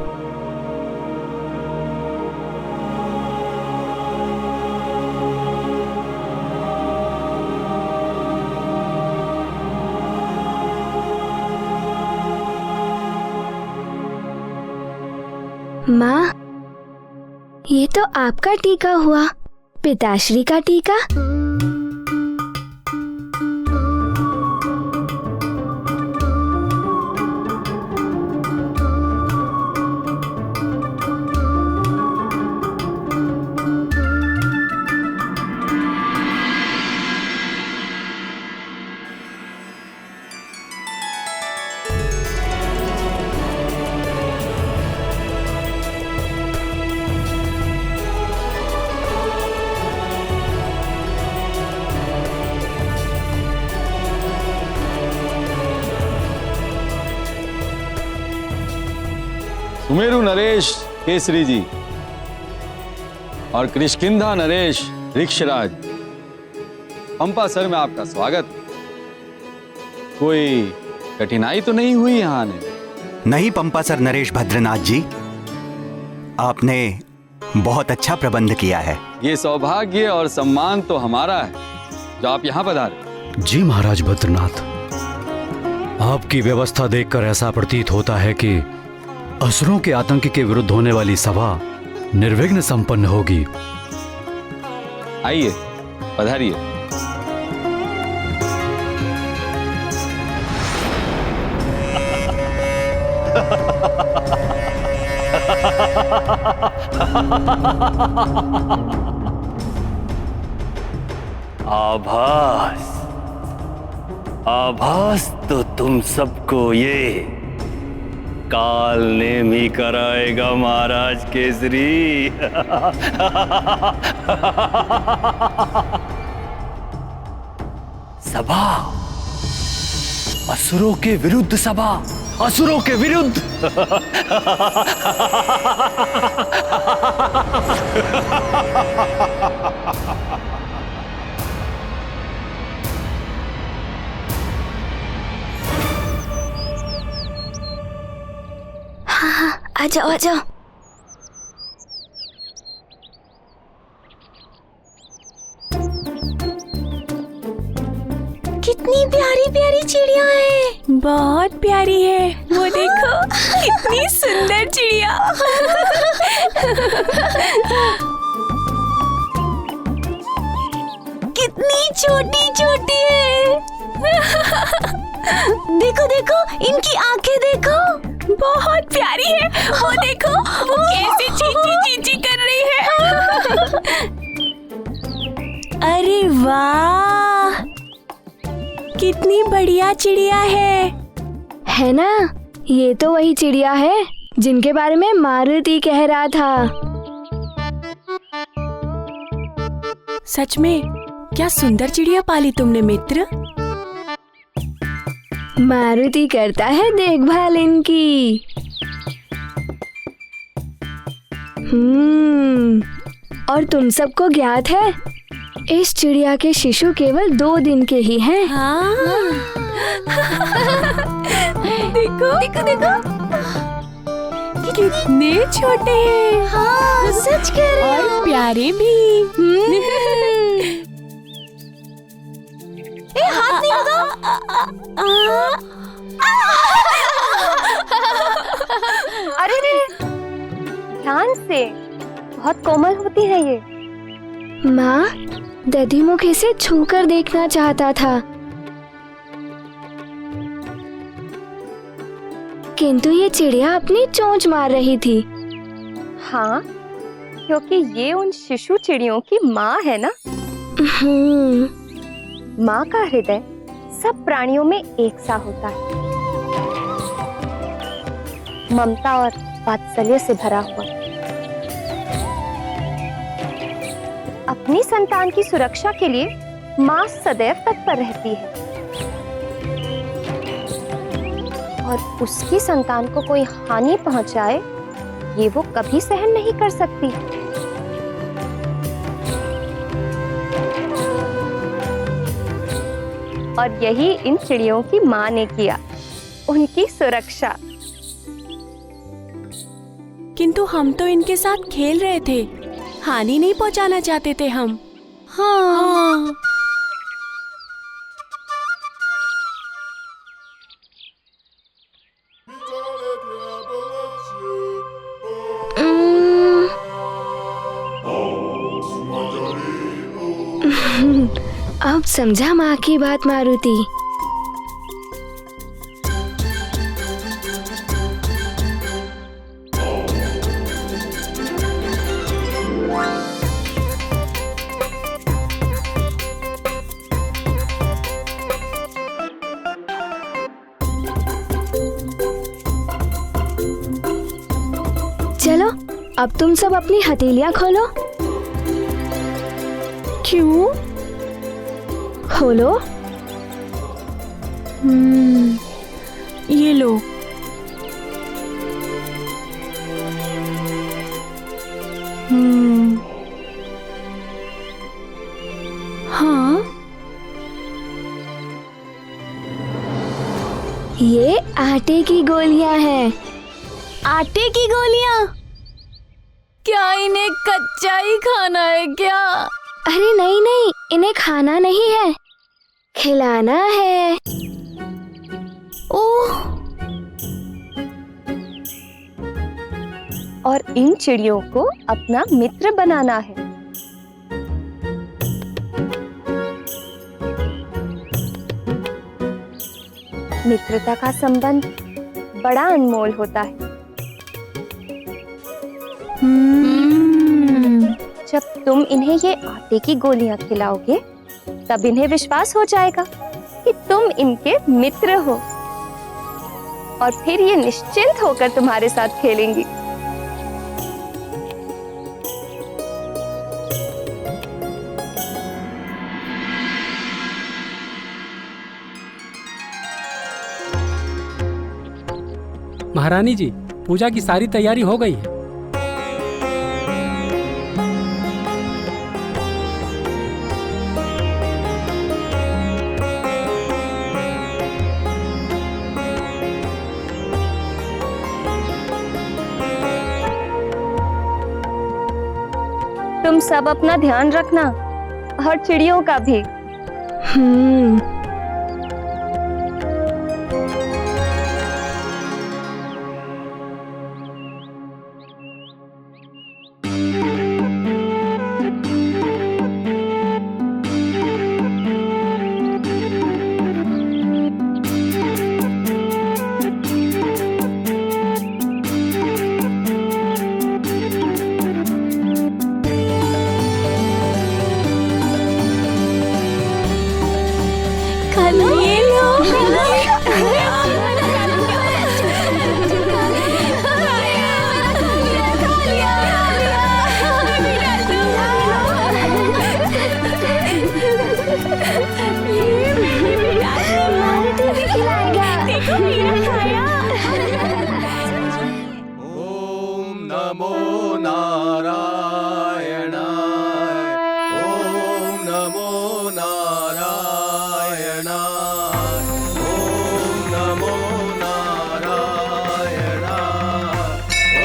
[SPEAKER 4] माँ, ये तो आपका टीका हुआ, पिताश्री का टीका।
[SPEAKER 17] सुमेरु नरेश केसरी जी और कृष्किंधा नरेश ऋक्षराज, पंपा सर में आपका स्वागत। कोई कठिनाई तो नहीं हुई यहाँ आने?
[SPEAKER 1] नहीं पंपा सर नरेश भद्रनाथ जी, आपने बहुत अच्छा प्रबंध किया है।
[SPEAKER 17] ये सौभाग्य और सम्मान तो हमारा है जो आप यहाँ पधारे।
[SPEAKER 7] जी महाराज भद्रनाथ, आपकी व्यवस्था देखकर ऐसा प्रतीत होता है कि असुरों के आतंक के विरुद्ध होने वाली सभा निर्विघ्न संपन्न होगी।
[SPEAKER 17] आइए, पधारिए।
[SPEAKER 18] आभास तो तुम सबको ये काल नेम ही कराएगा महाराज केसरी। सभा, असुरों के विरुद्ध सभा, असुरों के विरुद्ध।
[SPEAKER 4] हाँ, आ जाओ आ जाओ।
[SPEAKER 8] कितनी प्यारी प्यारी चिड़िया है। बहुत प्यारी है। वो देखो कितनी सुंदर चिड़िया।
[SPEAKER 9] कितनी छोटी छोटी है। देखो देखो, इनकी आंखें देखो,
[SPEAKER 8] बहुत प्यारी है। वो देखो वो कैसे चींची चींची कर रही है। अरे वाह, कितनी बढ़िया चिड़िया
[SPEAKER 4] है ना? ये तो वही चिड़िया है जिनके बारे में मारुति कह रहा था।
[SPEAKER 8] सच में क्या सुंदर चिड़िया पाली तुमने मित्र।
[SPEAKER 4] मारुति करता है देखभाल इनकी। और तुम सबको ज्ञात है, इस चिड़िया के शिशु केवल 2 दिन के ही हैं।
[SPEAKER 8] हाँ। देखो देखो देखो, कितने छोटे हैं।
[SPEAKER 9] हाँ, सच कह रहे हो।
[SPEAKER 8] और प्यारे भी।
[SPEAKER 9] ए, हाथ नहीं लगा।
[SPEAKER 6] अरे रे, ध्यान से, बहुत कोमल होती है ये।
[SPEAKER 4] माँ, दधिमुख इसे छूकर देखना चाहता था, किंतु ये चिड़िया अपनी चोंच मार रही थी।
[SPEAKER 6] हाँ, क्योंकि ये उन शिशु चिड़ियों की माँ है ना। माँ का हृदय सब प्राणियों में एक सा होता है, ममता और वात्सल्य से भरा हुआ। अपनी संतान की सुरक्षा के लिए माँ सदैव तत्पर रहती है और उसकी संतान को कोई हानि पहुंचाए ये वो कभी सहन नहीं कर सकती। और यही इन चिड़ियों की माँ ने किया, उनकी सुरक्षा।
[SPEAKER 8] किंतु हम तो इनके साथ खेल रहे थे, हानि नहीं पहुंचाना चाहते थे हम। हाँ।
[SPEAKER 4] अब समझा माँ की बात मारुति। चलो अब तुम सब अपनी हथेलियां खोलो।
[SPEAKER 8] क्यों?
[SPEAKER 4] खोलो।
[SPEAKER 8] ये लो। हाँ,
[SPEAKER 4] ये आटे की गोलियां हैं।
[SPEAKER 9] आटे की गोलियां? क्या इन्हें कच्चा ही खाना है क्या?
[SPEAKER 4] अरे नहीं नहीं, इन्हें खाना नहीं है, खिलाना है।
[SPEAKER 9] ओह,
[SPEAKER 6] और इन चिड़ियों को अपना मित्र बनाना है। मित्रता का संबंध बड़ा अनमोल होता है। जब तुम इन्हें ये आटे की गोलियां खिलाओगे तब इन्हें विश्वास हो जाएगा कि तुम इनके मित्र हो। और फिर ये निश्चिंत होकर तुम्हारे साथ खेलेंगी।
[SPEAKER 11] महारानी जी, पूजा की सारी तैयारी हो गई है।
[SPEAKER 6] तुम सब अपना ध्यान रखना और चिड़ियों का भी।
[SPEAKER 8] ये लो। देखो मेरा खाया।
[SPEAKER 2] ओम नमो नारायणाय। ओम नमो नारायणाय। ओम नमो नारायणाय।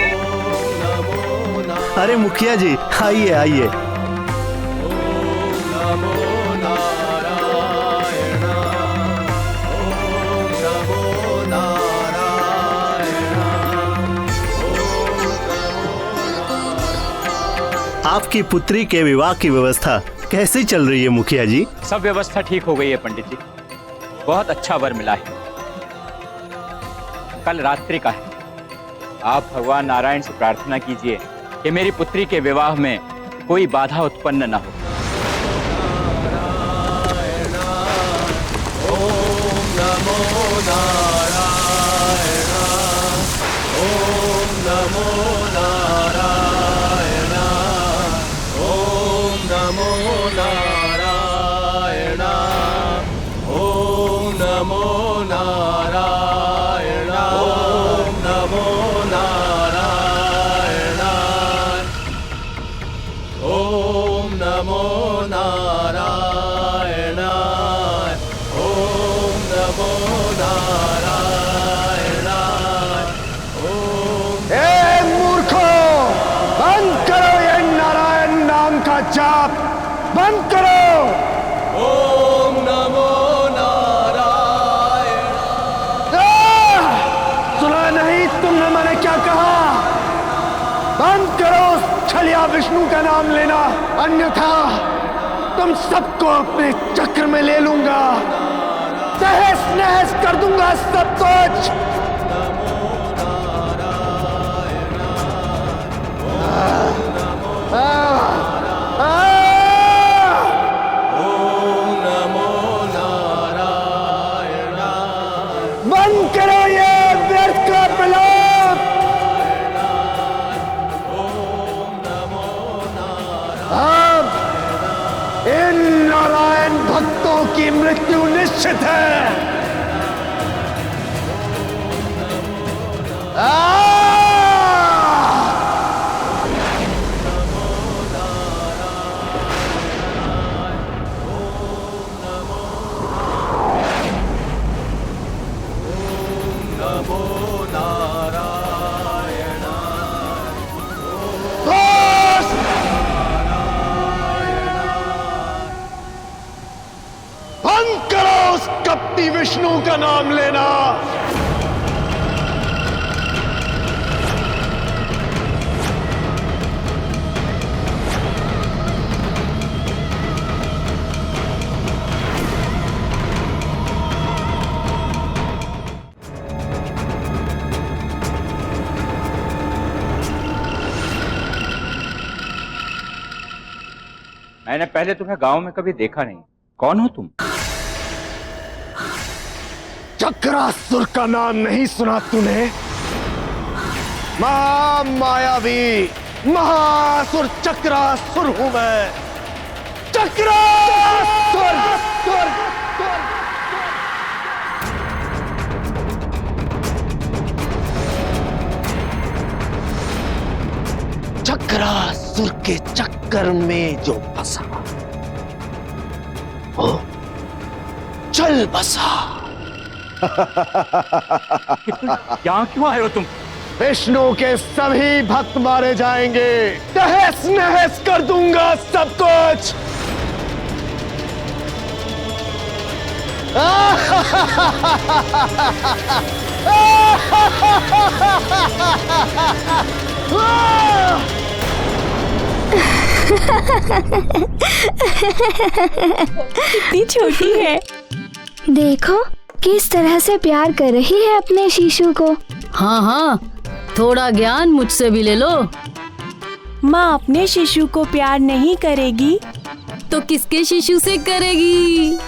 [SPEAKER 2] ओम नमो नारायणाय।
[SPEAKER 5] अरे मुखिया जी, आइए आइए। आपकी पुत्री के विवाह की व्यवस्था कैसे चल रही है मुखिया जी?
[SPEAKER 19] सब व्यवस्था ठीक हो गई है पंडित जी, बहुत अच्छा वर मिला है। कल रात्रि का है। आप भगवान नारायण से प्रार्थना कीजिए कि मेरी पुत्री के विवाह में कोई बाधा उत्पन्न न हो।
[SPEAKER 2] ओम नमो नारायण। ओम नमो नारायण। ओम नमो नारायण। ओम नमो नारायण। ओम नमो नारायण। ओम नमो नारायण। ओम नमो नारायण।
[SPEAKER 5] ए मूर्खो, बंद करो ये नारायण नाम का जाप, बंद करो।
[SPEAKER 2] ओम नमो नारायण।
[SPEAKER 5] सुना नहीं तुमने मैंने क्या कहा? बंद करो उस छलिया विष्णु का नाम लेना, अन्यथा तुम सबको अपने चक्र में ले लूंगा, तहस नहस कर दूंगा सब कुछ। बंद करो ये व्यर्थ का प्रलाप। अब इन नारायण भक्तों की मृत्यु निश्चित है। बंद करो उस कपटी विष्णु का नाम लेना।
[SPEAKER 19] मैंने पहले तुम्हें गांव में कभी देखा नहीं। कौन हो तुम?
[SPEAKER 5] चक्रासुर का नाम नहीं सुना तूने? महामायावी महासुर चक्रासुर हूं मैं। चक्रासुर। चक्रासुर के चक्कर में जो फंसा वो चल बसा।
[SPEAKER 19] यहाँ क्यों आए हो तुम?
[SPEAKER 5] विष्णु के सभी भक्त मारे जाएंगे, तहस नहस कर दूंगा सब कुछ।
[SPEAKER 4] कितनी छोटी है। देखो किस तरह से प्यार कर रही है अपने शिशु को।
[SPEAKER 10] हाँ हाँ, थोड़ा ज्ञान मुझसे भी ले लो।
[SPEAKER 8] माँ अपने शिशु को प्यार नहीं करेगी
[SPEAKER 10] तो किसके शिशु से करेगी?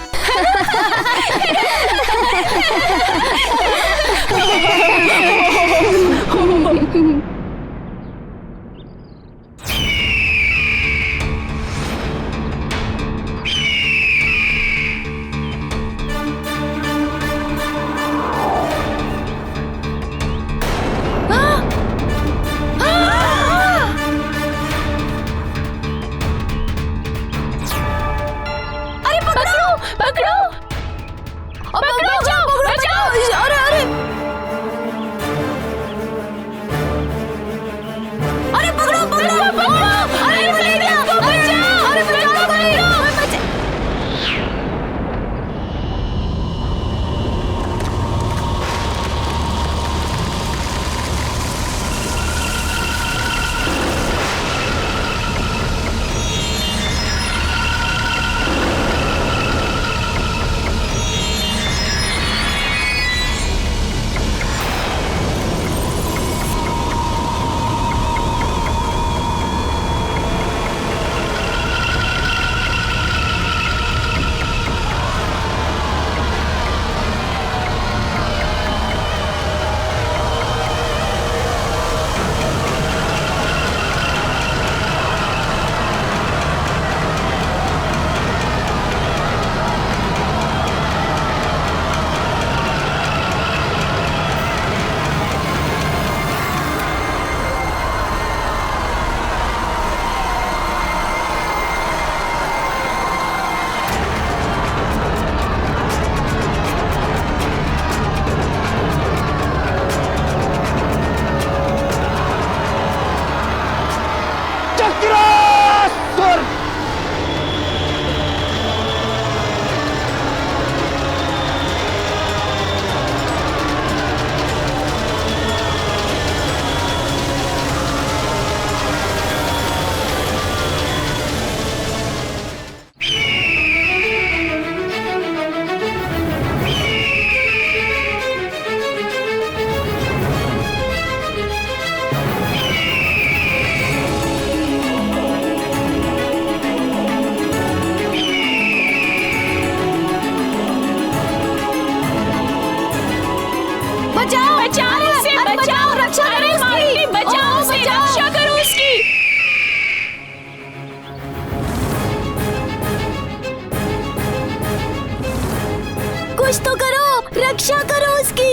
[SPEAKER 9] कुछ तो करो, रक्षा करो उसकी।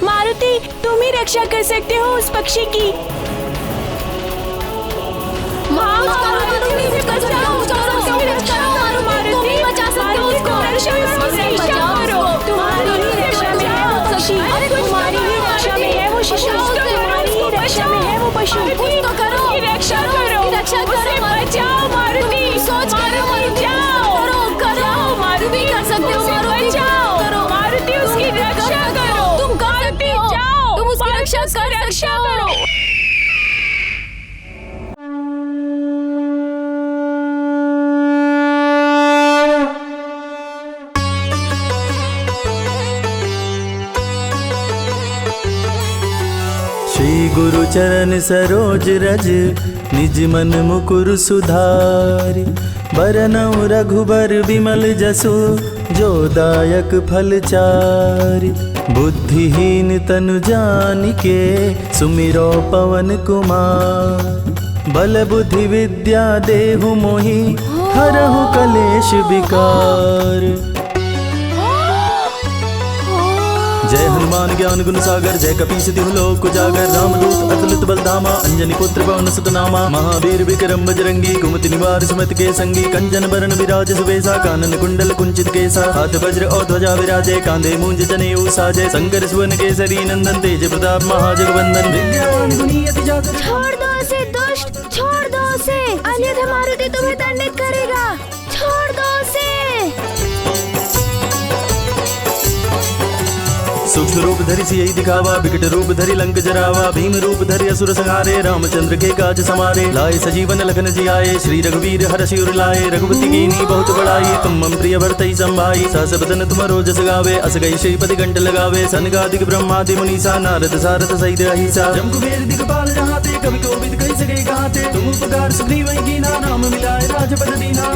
[SPEAKER 8] मारुति, तुम ही रक्षा कर सकते हो उस पक्षी की। पशु तो करो, रक्षा करो, रक्षा करो, बचाओ मारुति, सोच करो, जाओ करो मारुति, कर सकते हो मारुति, जाओ करो मारुति, उसकी रक्षा करो, तुम कर सकते हो, जाओ तुम उसकी रक्षा करो।
[SPEAKER 20] श्री गुरु चरण सरोज रज, निज मन मुकुर सुधारि। बरनउँ रघुबर विमल जसु, जो दायक फल चारि। बुद्धिहीन तनु जानिके सुमिरो पवन कुमार। बल बुद्धि विद्या देहु मोहि हरहु कलेश विकार। जय हनुमान ज्ञान गुण सागर, जय कपीस तिहु लोक उजागर। रामदूत अतुलित बलधामा, अंजनी पुत्र पवन सुत नामा। महावीर विक्रम बजरंगी, कुमति निवार सुमति के संगी। कंचन बरन विराज सुबेसा, कानन कुंडल कुंचित केसा। हाथ वज्र और ध्वजा विराजे, कांधे मूंज जनेऊ साजे। शंकर सुवन केसरी नंदन, तेज प्रताप महाजगवंदन। विद्यावान गुणी अति जागर।
[SPEAKER 4] छोड़ दो उसे दुष्ट, छोड़ दो उसे, अन्यथा मारुति तुम्हें दंडित करेगा। छोड़ दो उसे।
[SPEAKER 20] सूक्ष्म रूप धरि सियहि दिखावा, विकट रूप धरि लंक जरावा। भीम रूप धरि असुर संहारे, रामचंद्र के काज समारे। लाए सजीवन लखन जियाए, श्री रघुवीर हरषि उर लाए। रघुपति कीन्ही बहुत बड़ाई, तुम मम प्रिय भरतहि संभाई। सहस बदन तुमरो जस गावे, अस गई श्रीपति कंठ लगावे। सनकादिक ब्रह्मादि मुनीसा, नारद सारथ सहित अहिसा। जम कुबेर दिगपाल जहाते, कवि कोविद कहि सके कहाते। तुम उपकार सुग्रीव कीन्हा, नाम मिलाए राजपद दीन्हा।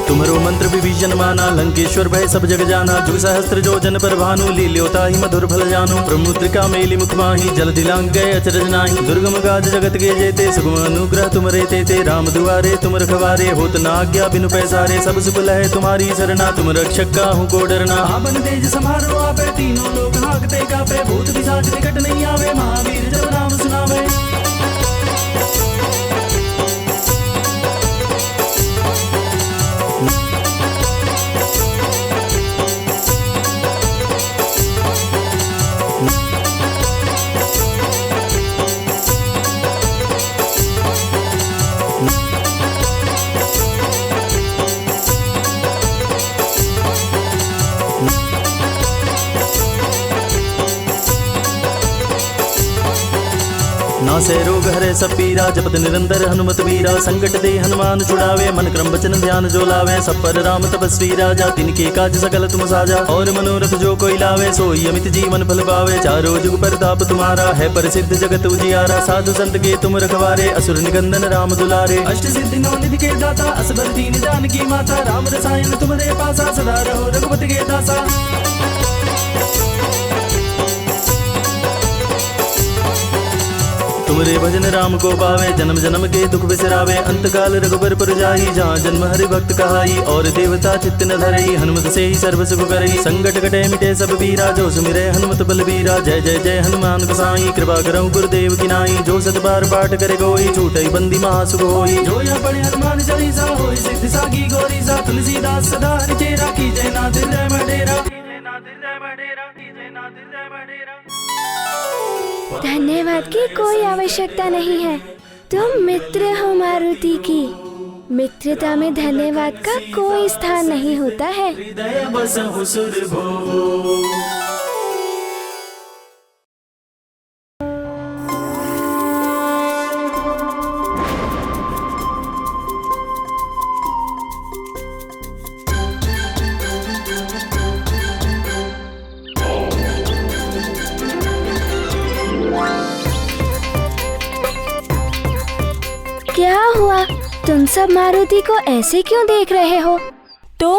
[SPEAKER 20] तुमरो मंत्र विभीषण माना, लंकेश्वर भय सब जग जाना। जुग सहस्त्र जो जन पर भानु, लील्योता ही मधुर फल जानु। ब्रह्मुद्रिका मेली मुख माही, जल दिलांग गए अचरज नाही। दुर्गम काज जगत के जेते, सुगम अनुग्रह तुम रे ते। राम दुआरे तुम रखवारे, होत न आज्ञा बिनु पैसारे। सब सुख लहे तुम्हारी सरना, तुम रक्षक काहू को डरना। आपन तेज समारो आपे, तीनों लोक हांकते कापे। भूत पिशाच निकट नहीं आवे, महावीर जब नाम सुनावे। नासे रोग हरे सब पीरा, जपत निरंतर हनुमत वीरा। संकट दे हनुमान छुड़ावे, मन क्रम वचन ध्यान जो लावे। सब पर राम तपस्वी राजा, तिनके काज सकल तुम साजा। और मनोरथ जो कोई लावे, सोई अमित जीवन फल पावे। चारों जुग परताप तुम्हारा, है प्रसिद्ध जगत उजियारा। साधु संत के तुम रखवारे, असुर निकंदन राम दुलारे। अष्ट सिद्धि नौ निधि के दाता, असबर दीन जानकी माता। राम रसायन तुम्हारे पासा, सदा रहो रघुपति के दासा। तुमरे भजन राम को पावे, जन्म जन्म के दुख बिसरावे। अंत काल रघुबर पुर जाई, जहाँ जन्म हरि भक्त कहाई। और देवता चित्त न धरई, हनुमत से ही सर्व सुख करई। संकट कटे मिटे सब पीरा, जो सुमिरे हनुमत बलबीरा। जय जय जय हनुमान गोसाई, कृपा करहु गुरुदेव की नाई। जो सत बार पाठ करे कोई, छूटई बंदी महासुख होई। जो यहाँ पढ़े हनुमान चालीसा, होई सिद्धि साकी गौरीसा। तुलसीदास सदा हरिचेरा, कीजय नाथ हृदय में डेरा।
[SPEAKER 4] धन्यवाद की कोई आवश्यकता नहीं है, तुम मित्र हो मारुति की। मित्रता में धन्यवाद का कोई स्थान नहीं होता है। क्या हुआ? तुम सब मारुति को ऐसे क्यों देख रहे हो?
[SPEAKER 8] तो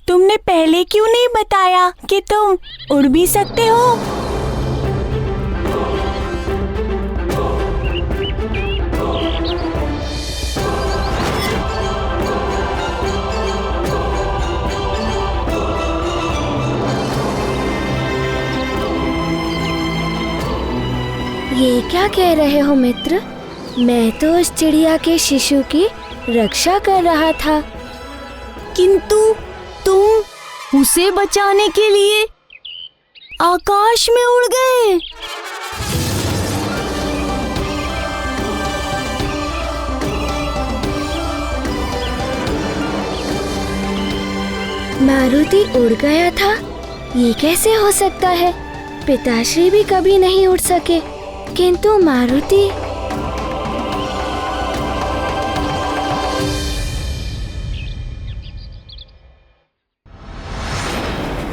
[SPEAKER 8] तुमने पहले क्यों नहीं बताया कि तुम उड़ भी सकते हो?
[SPEAKER 4] ये क्या कह रहे हो मित्र? मैं तो उस चिड़िया के शिशु की रक्षा कर रहा था।
[SPEAKER 9] किंतु तुम उसे बचाने के लिए आकाश में उड़ गए।
[SPEAKER 4] मारुति उड़ गया था? ये कैसे हो सकता है? पिताश्री भी कभी नहीं उड़ सके, किंतु मारुति।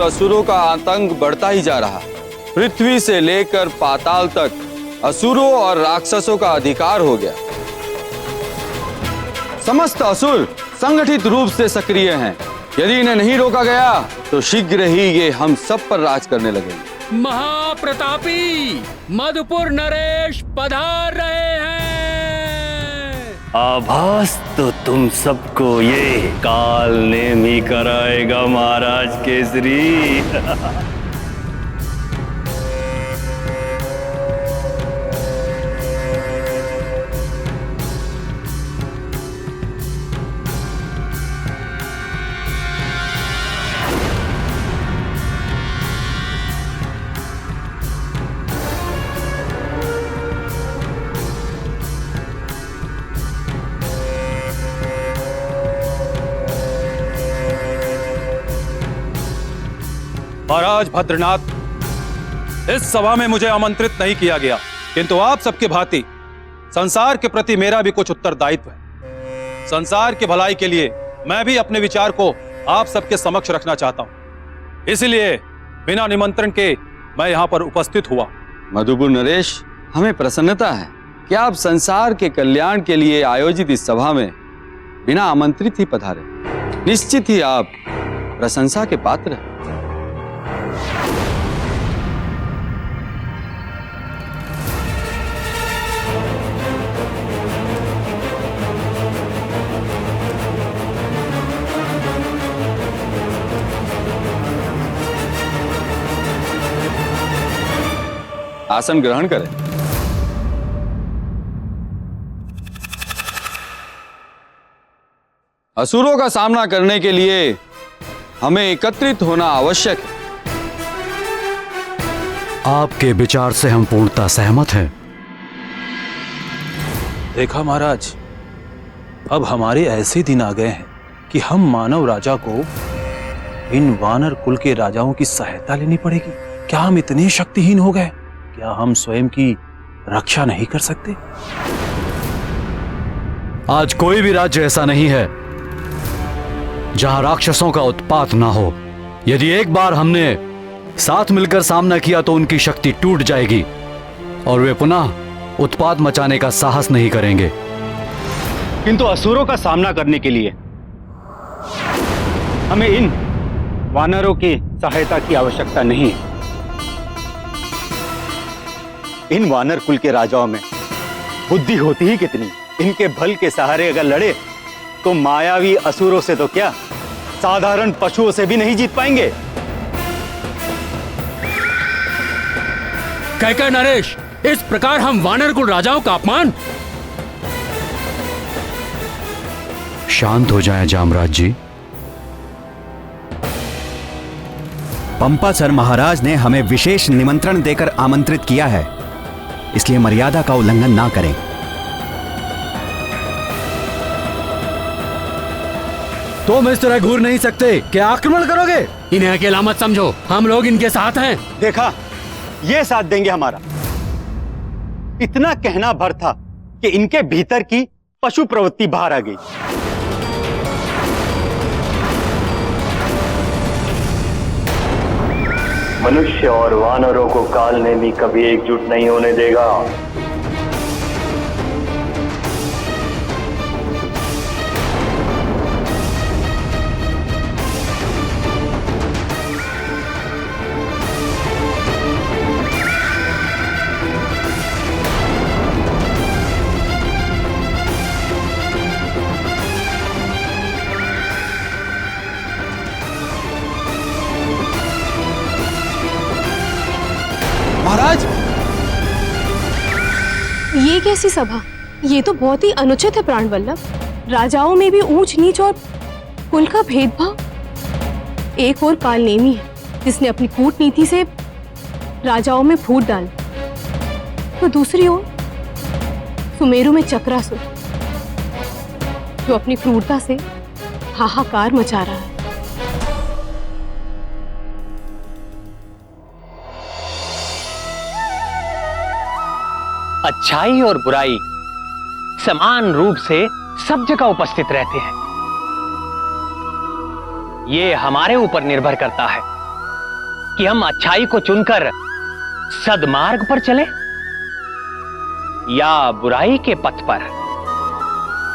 [SPEAKER 17] असुरों का आतंक बढ़ता ही जा रहा। पृथ्वी से लेकर पाताल तक असुरों और राक्षसों का अधिकार हो गया। समस्त असुर संगठित रूप से सक्रिय हैं। यदि इन्हें नहीं रोका गया तो शीघ्र ही ये हम सब पर राज करने लगेंगे।
[SPEAKER 11] महाप्रतापी मधुपुर नरेश पधार रहे हैं।
[SPEAKER 18] आभास तो तुम सबको ये काल नेम ही कराएगा महाराज केसरी।
[SPEAKER 17] महाराज भद्रनाथ, इस सभा में मुझे आमंत्रित नहीं किया गया, किंतु आप सबके भांति संसार के प्रति मेरा भी कुछ उत्तरदायित्व है। संसार की भलाई के लिए मैं भी अपने विचार को आप सबके समक्ष रखना चाहता हूं, इसलिए बिना निमंत्रण के मैं यहाँ पर उपस्थित हुआ। मधुपुर नरेश, हमें प्रसन्नता है कि आप संसार के कल्याण के लिए आयोजित इस सभा में बिना आमंत्रित ही पधारे। निश्चित ही आप प्रशंसा के पात्र हैं। आसन ग्रहण करें। असुरों का सामना करने के लिए हमें एकत्रित होना आवश्यक है।
[SPEAKER 7] आपके विचार से हम पूर्णतः सहमत हैं।
[SPEAKER 15] देखा महाराज, अब हमारे ऐसे दिन आ गए हैं कि हम मानव राजा को इन वानर कुल के राजाओं की सहायता लेनी पड़ेगी। क्या हम इतने शक्तिहीन हो गए? क्या हम स्वयं की रक्षा नहीं कर सकते?
[SPEAKER 7] आज कोई भी राज्य ऐसा नहीं है जहां राक्षसों का उत्पात ना हो। यदि एक बार हमने साथ मिलकर सामना किया तो उनकी शक्ति टूट जाएगी और वे पुनः उत्पात मचाने का साहस नहीं करेंगे।
[SPEAKER 18] किंतु असुरों का सामना करने के लिए हमें इन वानरों की सहायता की आवश्यकता नहीं है। इन वानर कुल के राजाओं में बुद्धि होती ही कितनी। इनके बल के सहारे अगर लड़े तो मायावी असुरों से तो क्या, साधारण पशुओं से भी नहीं जीत पाएंगे।
[SPEAKER 11] कहकर नरेश, इस प्रकार हम वानर कुल राजाओं का अपमान।
[SPEAKER 7] शांत हो जाएं जामराज जी।
[SPEAKER 1] पंपासर महाराज ने हमें विशेष निमंत्रण देकर आमंत्रित किया है, इसलिए मर्यादा का उल्लंघन ना करें।
[SPEAKER 11] तुम इस तरह घूर नहीं सकते। क्या आक्रमण करोगे? इन्हें अकेला मत समझो, हम लोग इनके साथ हैं।
[SPEAKER 18] देखा, ये साथ देंगे हमारा। इतना कहना भर था कि इनके भीतर की पशु प्रवृत्ति बाहर आ गई।
[SPEAKER 21] मनुष्य और वानरों को काल ने भी कभी एकजुट नहीं होने देगा।
[SPEAKER 15] महाराज,
[SPEAKER 22] ये कैसी सभा? ये तो बहुत ही अनुचित है प्राणवल्लभ। राजाओं में भी ऊंच नीच और कुल का भेदभाव। एक और कालनेमी है जिसने अपनी कूटनीति से राजाओं में फूट डाली, तो दूसरी ओर सुमेरु में चक्रासुर जो अपनी क्रूरता से हाहाकार मचा रहा है।
[SPEAKER 23] अच्छाई और बुराई समान रूप से सब जगह उपस्थित रहते हैं। ये हमारे ऊपर निर्भर करता है कि हम अच्छाई को चुनकर सद्मार्ग पर चलें या बुराई के पथ पर।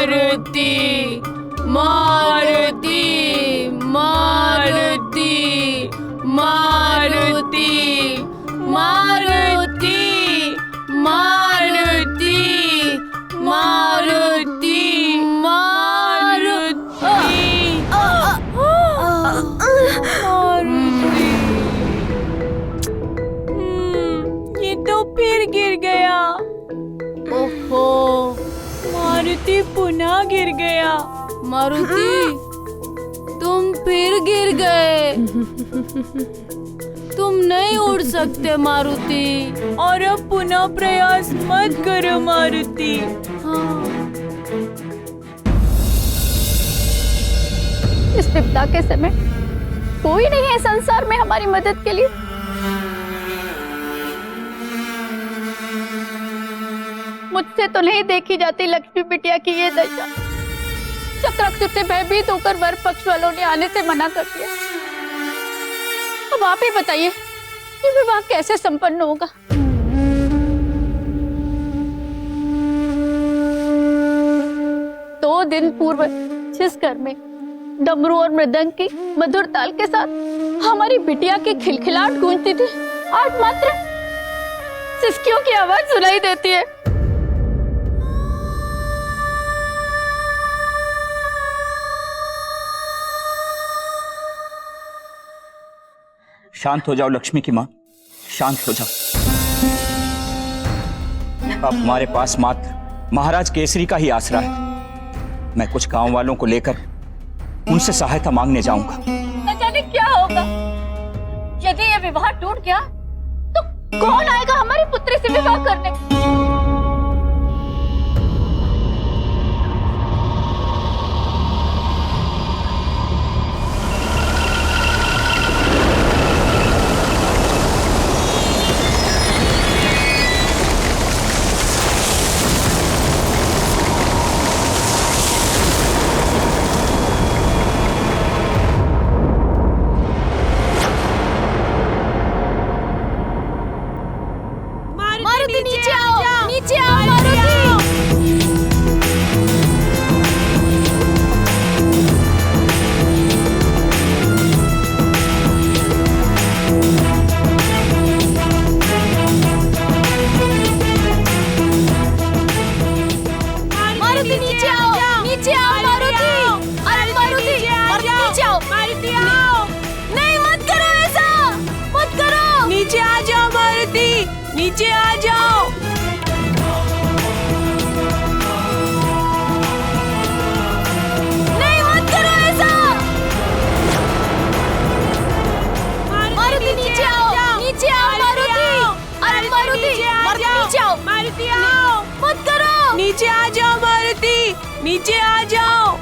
[SPEAKER 10] मारुति मारुति मारुति मारुति मारुति मारुति मारुति
[SPEAKER 8] ये तो फिर गिर गया।
[SPEAKER 10] ओहो,
[SPEAKER 8] मारुति पुनः गिर गया।
[SPEAKER 10] मारुति तुम फिर गिर गए। तुम नहीं उड़ सकते मारुति।
[SPEAKER 8] और अब पुनः प्रयास मत करो मारुति।
[SPEAKER 3] इस विपदा के समय कोई नहीं है संसार में हमारी मदद के लिए। मुझसे तो नहीं देखी जाती लक्ष्मी बिटिया की ये दशा। चक्रक्षुर से भयभीत होकर वर पक्ष वालों ने आने से मना कर दिया। अब आप ही बताइए कि विवाह कैसे संपन्न होगा। 2 दिन पूर्व जिस घर में डमरू और मृदंग की मधुर ताल के साथ हमारी बिटिया की खिलखिलाहट गूंजती थी, आज मात्र सिसकियों की आवाज सुनाई देती है।
[SPEAKER 19] शांत हो जाओ लक्ष्मी की माँ, शांत हो जाओ। अब हमारे पास मात्र महाराज केसरी का ही आसरा है। मैं कुछ गांव वालों को लेकर उनसे सहायता मांगने जाऊंगा।
[SPEAKER 3] न जाने क्या होगा। यदि यह विवाह टूट गया तो कौन आएगा हमारी पुत्री से विवाह करने।
[SPEAKER 8] नीचे आ जाओ।
[SPEAKER 3] नहीं, मत करो ऐसा। मारुति नीचे आओ, नीचे आओ मारुति। अरे मारुति, नीचे आओ।
[SPEAKER 8] मारुति आओ,
[SPEAKER 3] मत करो।
[SPEAKER 8] नीचे आ जाओ मारुति, नीचे आ जाओ।